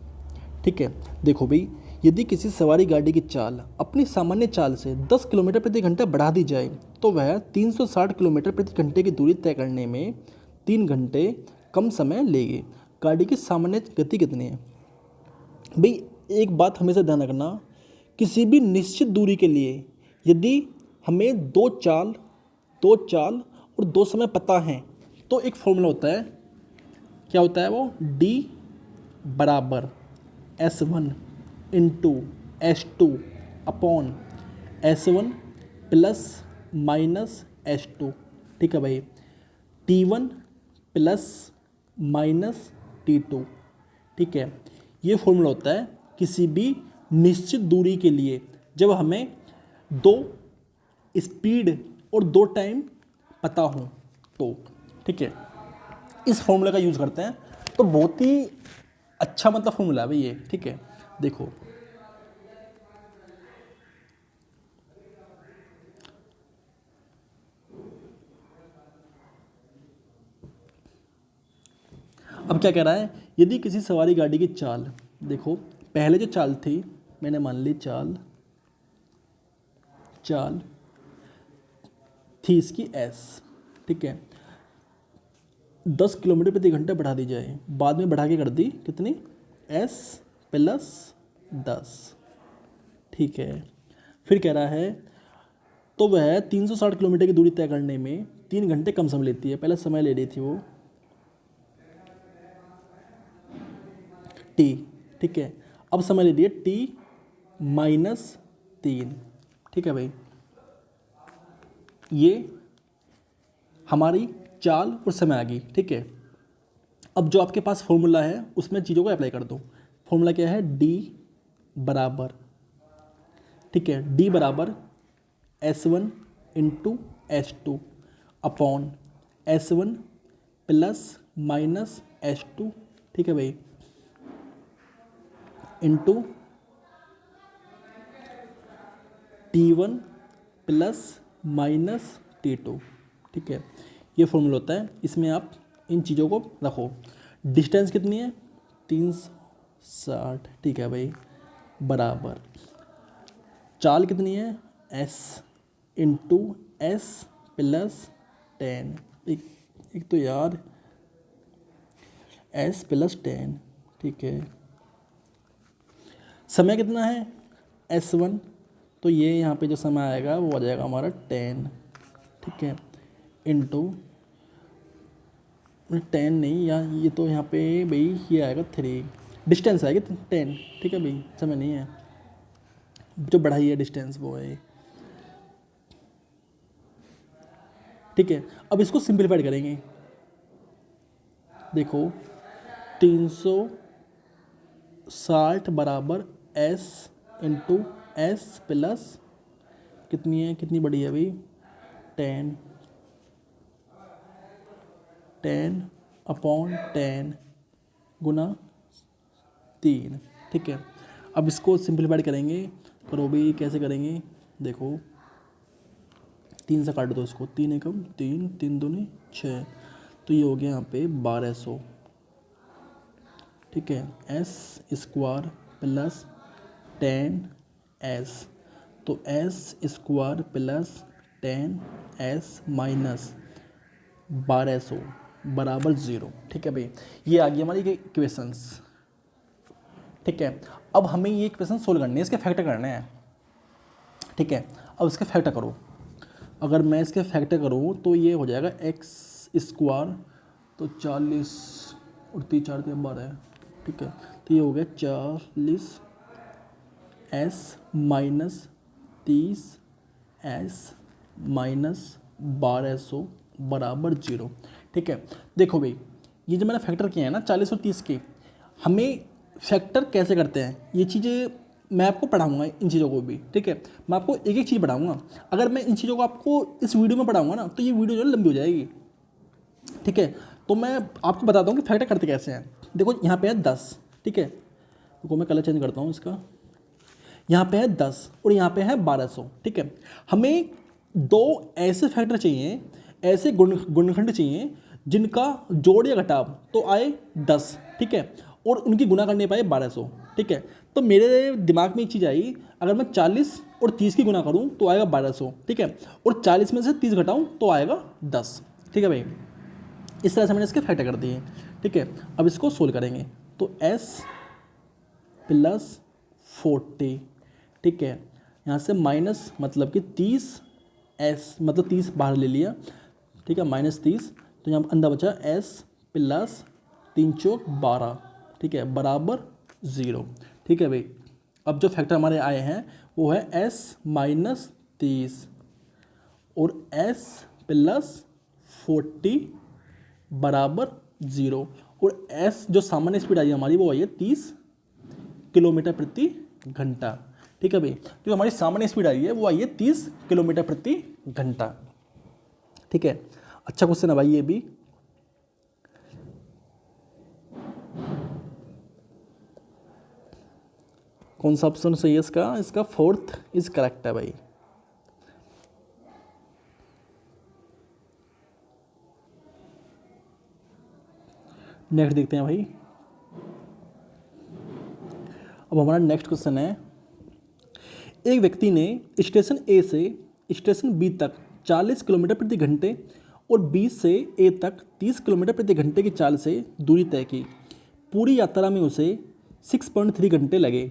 ठीक है। देखो भाई यदि किसी सवारी गाड़ी की चाल अपनी सामान्य चाल से 10 किलोमीटर प्रति घंटा बढ़ा दी जाए तो वह 360 किलोमीटर प्रति घंटे की दूरी तय करने में 3 घंटे कम समय लेगी। गाड़ी की सामान्य गति कितनी है? भाई एक बात हमेशा ध्यान रखना, किसी भी निश्चित दूरी के लिए यदि हमें दो चाल और दो समय पता है तो एक फॉर्मूला होता है, क्या होता है वो? d बराबर s1 into s2 upon s1 plus minus s2। ठीक है भाई, t1 प्लस माइनस t2। ठीक है, ये फॉर्मूला होता है किसी भी निश्चित दूरी के लिए जब हमें दो स्पीड और दो टाइम पता हो तो। ठीक है, इस फॉर्मूला का यूज़ करते हैं, तो बहुत ही अच्छा मतलब फॉर्मूला है भाई ये। ठीक है, देखो अब क्या कह रहा है, यदि किसी सवारी गाड़ी की चाल, देखो पहले जो चाल थी मैंने मान ली चाल थी इसकी s। ठीक है, 10 किलोमीटर प्रति घंटा बढ़ा दी जाए, बाद में बढ़ा के कर दी कितनी? s plus 10। ठीक है, फिर कह रहा है तो वह 360 किलोमीटर की दूरी तय करने में 3 घंटे कम समय लेती है। पहले समय ले रही थी वो t। ठीक है, अब समय ले रही है t माइनस 3। ठीक है भाई, ये हमारी चाल और समय आ गई। ठीक है, अब जो आपके पास फॉर्मूला है उसमें चीज़ों को अप्लाई कर दो। फॉर्मूला क्या है? d बराबर, ठीक है, d बराबर s1 into s2 upon s1 plus minus s2। ठीक है भाई, into t1 plus minus t2। ठीक है, ये फॉर्मूला होता है, इसमें आप इन चीज़ों को रखो। डिस्टेंस कितनी है? 360। ठीक है भाई, बराबर चाल कितनी है? s into S plus 10। एक तो यार s प्लस 10। ठीक है, समय कितना है? s1, तो ये यहाँ पे जो समय आएगा वो आ जाएगा हमारा 10। ठीक है, इंटू 10 नहीं, या ये तो यहाँ पे भाई ये आएगा 3। डिस्टेंस आएगी 10। ठीक है भाई, समय नहीं है, जो बढ़ाई है डिस्टेंस वो है। ठीक है, अब इसको सिंप्लीफाइड करेंगे। देखो 360 बराबर s इंटू एस प्लस कितनी है, कितनी बड़ी है भाई? 10 अपॉन 10 गुना 3। ठीक है, अब इसको सिंप्लीफाइड करेंगे। करो भाई, कैसे करेंगे? देखो 3 से काट दो इसको, 3 एकम 3, 3 दूनी 6, तो ये हो गया यहाँ पे 1200। ठीक है, एस स्क्वायर प्लस 10s, तो S square plus 10s minus 1200 बराबर 0। ठीक है भाई, ये आ गई हमारी इक्वेशंस। ठीक है, अब हमें ये इक्वेशन सोल्व करनी है, इसके फैक्टर करने हैं। ठीक है, अब इसके फैक्टर करो। अगर मैं इसके फैक्टर करूँ तो ये हो जाएगा एक्स स्क्वायर, तो 40 और 3 4 12। ठीक है, तो ये हो गया 40 s माइनस 30 s माइनस 1200 बराबर 0। ठीक है, देखो भाई, ये जो मैंने फैक्टर किया है ना 40 और 30 के, हमें फैक्टर कैसे करते हैं ये चीज़ें मैं आपको पढ़ाऊंगा, इन चीज़ों को भी। ठीक है, मैं आपको एक एक चीज़ पढ़ाऊंगा। अगर मैं इन चीज़ों को आपको इस वीडियो में पढ़ाऊंगा ना तो ये वीडियो जो है लंबी हो जाएगी। ठीक है, तो मैं आपको बताता हूँ कि फैक्टर करते कैसे हैं। देखो यहाँ पे है 10। ठीक है, देखो मैं कलर चेंज करता हूँ इसका। यहाँ पे है 10 और यहाँ पे है 1200। ठीक है, हमें दो ऐसे फैक्टर चाहिए, ऐसे गुणनखंड चाहिए जिनका जोड़ या घटाव तो आए 10। ठीक है, और उनकी गुना करने पाए 1200। ठीक है, तो मेरे दिमाग में एक चीज़ आई, अगर मैं 40 और 30 की गुना करूँ तो आएगा 1200, ठीक है, और 40 में से 30 घटाऊँ तो आएगा 10, ठीक है भाई। इस तरह से मैंने इसके फैक्टर कर दिए, ठीक है। अब इसको सोल्व करेंगे तो s प्लस 40, ठीक है, यहाँ से माइनस मतलब कि 30s मतलब 30 बाहर ले लिया, ठीक है, -30, तो यहाँ अंदर बचा s प्लस 3 चौक 12, ठीक है, बराबर 0, ठीक है भाई। अब जो फैक्टर हमारे आए हैं वो है s माइनस 30 और s प्लस 40 बराबर 0, और s जो सामान्य स्पीड आई है हमारी वो आई है 30 किलोमीटर प्रति घंटा, ठीक है भाई। जो हमारी सामान्य स्पीड आई है वो आई है 30 किलोमीटर प्रति घंटा, ठीक है। अच्छा क्वेश्चन है भाई ये भी। कौन सा ऑप्शन सही है इसका? इसका 4th इज करेक्ट है भाई। नेक्स्ट देखते हैं भाई। अब हमारा नेक्स्ट क्वेश्चन है, एक व्यक्ति ने स्टेशन ए से स्टेशन बी तक 40 किलोमीटर प्रति घंटे और बी से ए तक 30 किलोमीटर प्रति घंटे की चाल से दूरी तय की। पूरी यात्रा में उसे 6.3 घंटे लगे।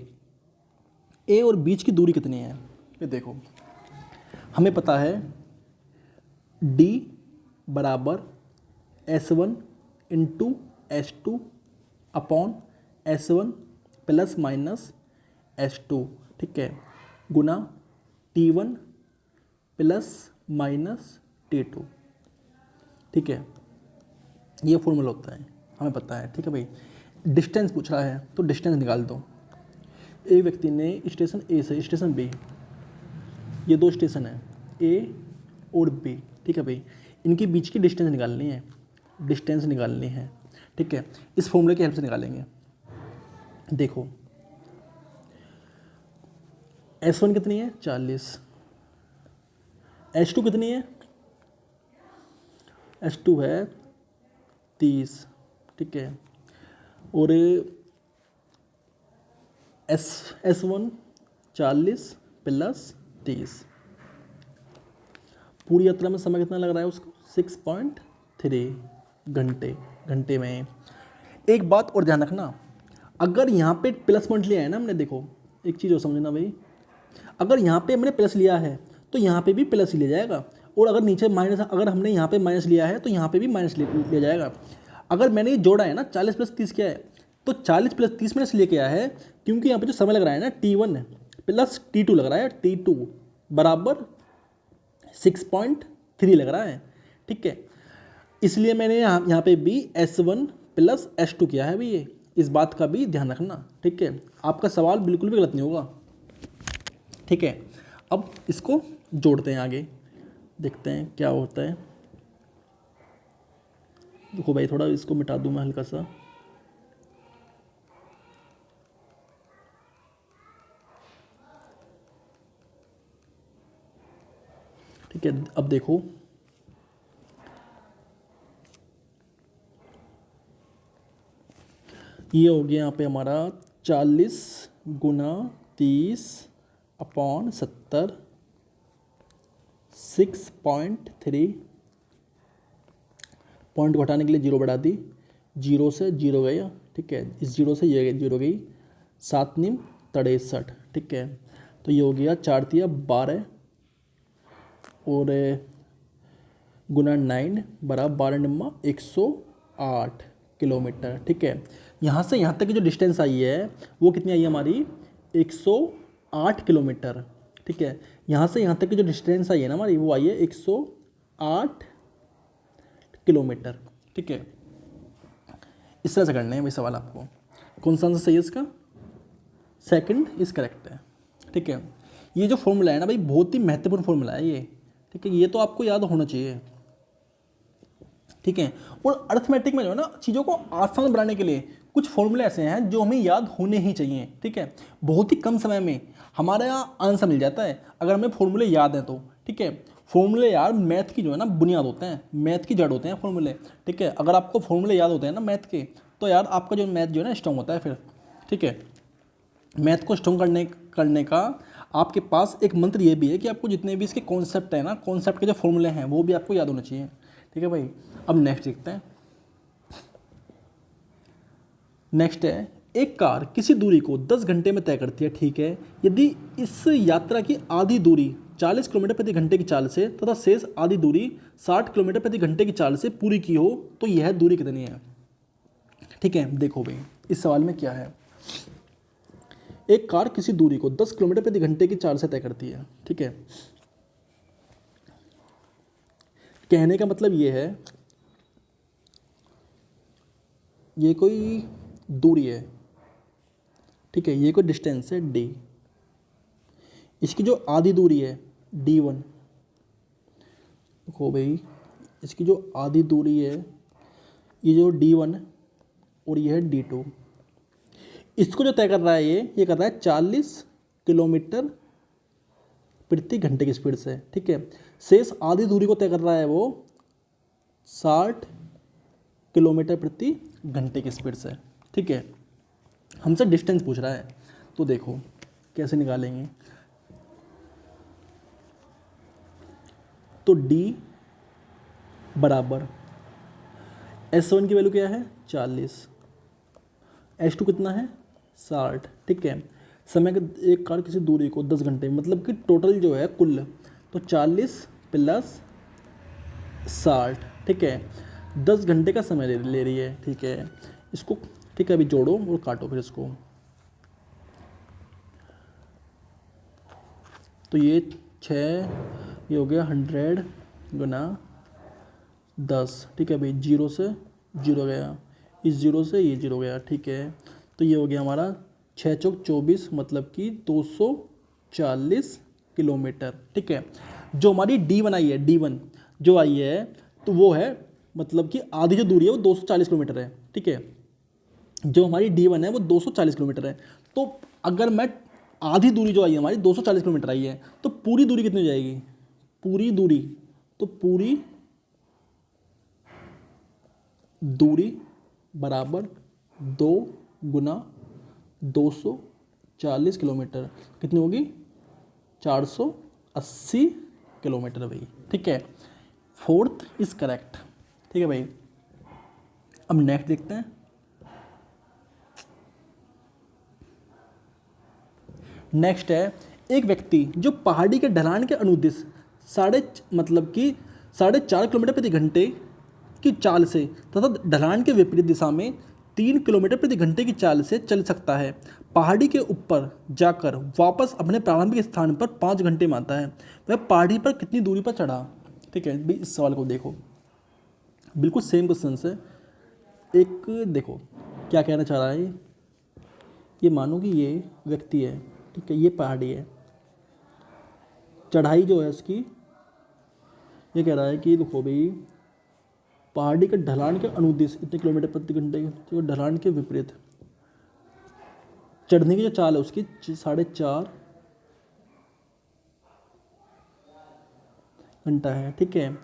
ए और बीच की दूरी कितनी है? ये देखो, हमें पता है d बराबर S1 into S2 upon S1 plus minus S2, ठीक है, गुना T1 प्लस माइनस T2, ठीक है। ये फॉर्मूला होता है, हमें पता है, ठीक है भाई। डिस्टेंस पूछ रहा है तो डिस्टेंस निकाल दो। एक व्यक्ति ने स्टेशन ए से स्टेशन बी, ये दो स्टेशन है ए और बी, ठीक है भाई, इनके बीच की डिस्टेंस निकालनी है, डिस्टेंस निकालनी है, ठीक है। इस फॉर्मूले की हेल्प से निकालेंगे। देखो S1 कितनी है? 40, S2 कितनी है? S2 है 30, ठीक है, और S1 40 प्लस 30। पूरी यात्रा में समय कितना लग रहा है उसको? 6.3 घंटे, घंटे में। एक बात और ध्यान रखना, अगर यहाँ पे प्लस पॉइंट लिया है ना हमने, देखो एक चीज़ और समझना भाई, अगर यहाँ पे हमने प्लस लिया है तो यहाँ पे भी प्लस ही लिया जाएगा, और अगर नीचे माइनस, अगर हमने यहाँ पे माइनस लिया है तो यहाँ पे भी माइनस लिया जाएगा। अगर मैंने ये जोड़ा है ना 40 प्लस 30 क्या है, तो 40 प्लस 30 मैंने इसलिए किया है क्योंकि यहाँ पे जो समय लग रहा है ना T1 प्लस T2 लग रहा है, T2 बराबर 6.3 लग रहा है, ठीक है, इसलिए मैंने यहाँ पे भी S1 प्लस S2 किया है भाई। ये इस बात का भी ध्यान रखना, ठीक है, आपका सवाल बिल्कुल भी गलत नहीं होगा, ठीक है। अब इसको जोड़ते हैं, आगे देखते हैं क्या होता है। देखो भाई, थोड़ा इसको मिटा दूँ मैं हल्का सा, ठीक है। अब देखो ये हो गया यहाँ पे हमारा 40 गुना 30 अपॉन 70, 6.3, पॉइंट को हटाने के लिए जीरो बढ़ा दी, जीरो से जीरो गया, ठीक है, इस जीरो से ये जीरो गई, 7 निम 63, ठीक है। तो ये हो गया 4 तिया 12 और गुना 9 बराबर 12 निम्मा 108 किलोमीटर, ठीक है। यहाँ से यहाँ तक की जो डिस्टेंस आई है वो कितनी आई है हमारी? 108 किलोमीटर, ठीक है। यहाँ से यहाँ तक की जो डिस्टेंस आई है ना हमारी वो आई है 108 किलोमीटर, ठीक है। इस तरह से करने हैं भाई सवाल आपको। कौन सा आंसर सही है इसका? सेकंड इज करेक्ट है, ठीक है। ये जो फॉर्मूला है ना भाई बहुत ही महत्वपूर्ण फॉर्मूला है ये, ठीक है, ये तो आपको याद होना चाहिए, ठीक है। और अर्थमेटिक में जो है ना चीज़ों को आसान बनाने के लिए कुछ फॉर्मूले ऐसे हैं जो हमें याद होने ही चाहिए, ठीक है। बहुत ही कम समय में हमारा आंसर मिल जाता है अगर हमें फॉर्मूले याद हैं तो, ठीक है। फॉर्मूले यार मैथ की जो है ना बुनियाद होते हैं, मैथ की जड़ होते हैं फॉर्मूले, ठीक है। अगर आपको फॉर्मूले याद होते हैं ना मैथ के तो यार आपका जो मैथ जो है ना स्ट्रॉन्ग होता है फिर, ठीक है। मैथ को स्ट्रॉन्ग करने का आपके पास एक मंत्र ये भी है कि आपको जितने भी इसके कॉन्सेप्ट है ना, कॉन्सेप्ट के जो फॉर्मूले हैं वो भी आपको याद होने चाहिए। ठीक है भाई। अब नेक्स्ट देखते हैं। नेक्स्ट है, एक कार किसी दूरी को 10 घंटे में तय करती है। ठीक है। यदि इस यात्रा की आधी दूरी 40 किलोमीटर प्रति घंटे की चाल से तथा शेष आधी दूरी 60 किलोमीटर प्रति घंटे की चाल से पूरी की हो तो यह दूरी कितनी है। ठीक है। देखो भाई इस सवाल में क्या है, एक कार किसी दूरी को 10 किलोमीटर प्रति घंटे की चाल से तय करती है। ठीक है। कहने का मतलब ये है, ये कोई दूरी है। ठीक है। ये कोई डिस्टेंस है d, इसकी जो आधी दूरी है d1। देखो भाई इसकी जो आधी दूरी है ये जो d1 और ये है d2, इसको जो तय कर रहा है ये कर रहा है 40 किलोमीटर प्रति घंटे की स्पीड से। ठीक है। शेष आधी दूरी को तय कर रहा है वो 60 किलोमीटर प्रति घंटे की स्पीड से। ठीक है। हमसे डिस्टेंस पूछ रहा है तो देखो कैसे निकालेंगे। तो d बराबर S1 की वैल्यू क्या है 40, S2 कितना है 60। ठीक है। समय के एक कार किसी दूरी को 10 घंटे मतलब कि टोटल जो है कुल तो 40 प्लस 60। ठीक है। 10 घंटे का समय ले रही है। ठीक है। इसको ठीक है अभी जोड़ो और काटो फिर इसको। तो ये 6, ये हो गया 100 गुना 10। ठीक है भाई, 0 से 0 गया, इस 0 से ये 0 गया। ठीक है। तो ये हो गया हमारा 6 चौक 24 मतलब कि 240 किलोमीटर। ठीक है। जो हमारी D1 आई है, D1 जो आई है तो वो है मतलब कि आधी जो दूरी है वो 240 किलोमीटर है। ठीक है। जो हमारी D1 है वो 240 किलोमीटर है। तो अगर मैं आधी दूरी जो आई है हमारी 240 किलोमीटर आई है तो पूरी दूरी कितनी हो जाएगी, पूरी दूरी तो पूरी दूरी बराबर 2 गुना 240 किलोमीटर कितनी होगी 480 किलोमीटर भाई। ठीक है। Fourth is correct. ठीक है भाई। अब नेक्स्ट देखते हैं। नेक्स्ट है, एक व्यक्ति जो पहाड़ी के ढलान के अनुदिश मतलब कि 4.5 किलोमीटर प्रति घंटे की चाल से तथा ढलान के विपरीत दिशा में 3 किलोमीटर प्रति घंटे की चाल से चल सकता है। पहाड़ी के ऊपर जाकर वापस अपने प्रारंभिक स्थान पर 5 घंटे में आता है। वह पहाड़ी पर कितनी दूरी पर चढ़ा। ठीक है भाई। इस सवाल को देखो, बिल्कुल सेम क्वेश्चन है। एक देखो क्या कहना चाह रहा है ये मानो कि ये व्यक्ति है। ठीक है। ये पहाड़ी है, चढ़ाई जो है उसकी ये कह रहा है कि देखो भाई पहाड़ी के ढलान के अनुदिश इतने किलोमीटर प्रति घंटे तो ढलान के विपरीत चढ़ने की जो चाल है उसकी 4.5 घंटा है। ठीक है।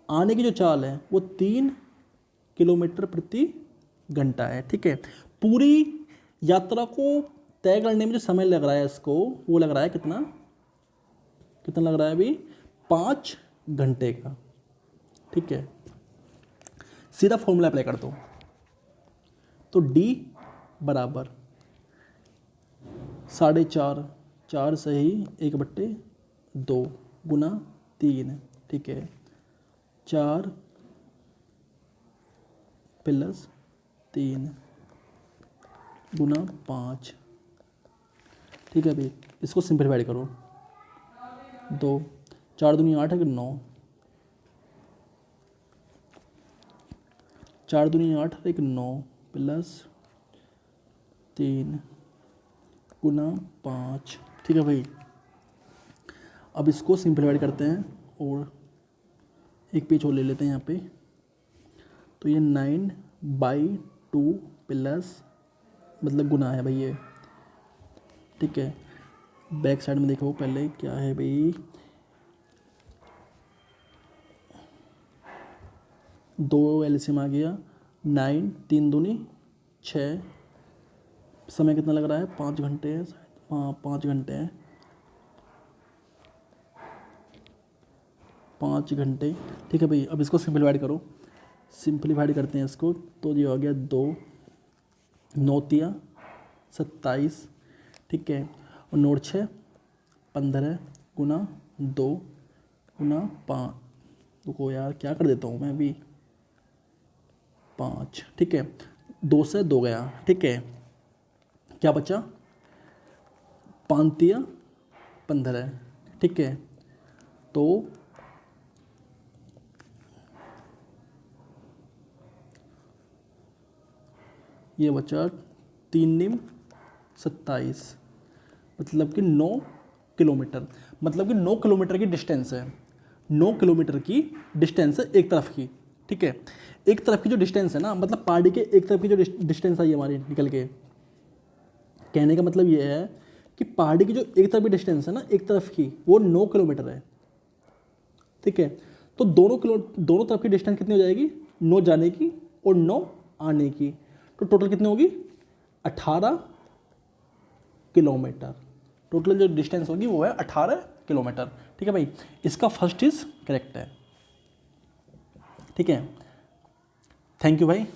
आने की जो चाल है वो 3 किलोमीटर प्रति घंटा है। ठीक है। पूरी यात्रा को तय करने में जो समय लग रहा है इसको वो लग रहा है कितना कितना लग रहा है अभी 5 घंटे का। ठीक है। सीधा फॉर्मूला अप्लाई कर दो। तो D बराबर 4.5 4 सही 1/2 गुना 3। ठीक है। 4 प्लस 3 गुना 5। ठीक है भाई। इसको सिंपलीफाइड करो। 2 4 दूनी 8 है कि 9, 4 दूनी 8 है कि 9 प्लस 3 गुना 5। ठीक है भाई। अब इसको सिंपलीफाइड करते हैं और एक पेज और ले लेते हैं यहाँ पे। तो ये 9/2 प्लस मतलब गुना है भाई ये। ठीक है। बैक साइड में देखो पहले क्या है भाई, 2 एलसीएम आ गया 9 3 दूनी 6 समय कितना लग रहा है, 5 घंटे है, 5 घंटे हैं, 5 घंटे। ठीक है भाई, अब इसको सिंपलीफाइड करो, सिंपलीफाइड करते हैं इसको, तो ये हो गया 2 9 तिया 27, ठीक है, और 9 6 15 गुना 2 गुना 5, रुको यार क्या कर देता हूँ मैं अभी, 5, ठीक है, 2 से 2 गया, ठीक है, क्या बचा, 5 तिया 15, ठीक है, तो ये बचा 3 निम 27, मतलब कि 9 किलोमीटर, मतलब कि 9 किलोमीटर की डिस्टेंस है, 9 किलोमीटर की डिस्टेंस है एक तरफ की, ठीक है, एक तरफ की जो डिस्टेंस है ना, मतलब पहाड़ी के एक तरफ की जो डिस्टेंस आई हमारी निकल के, कहने का मतलब ये है कि पहाड़ी की जो एक तरफ की डिस्टेंस है ना, एक तरफ की, वो 9 किलोमीटर है, ठीक है, तो दोनों तरफ की डिस्टेंस कितनी हो जाएगी, 9 जाने की और 9 आने की, तो टोटल कितनी होगी, 18 किलोमीटर, टोटल जो डिस्टेंस होगी वो है 18 किलोमीटर, ठीक है भाई, इसका फर्स्ट इज करेक्ट है, ठीक है, थैंक यू भाई।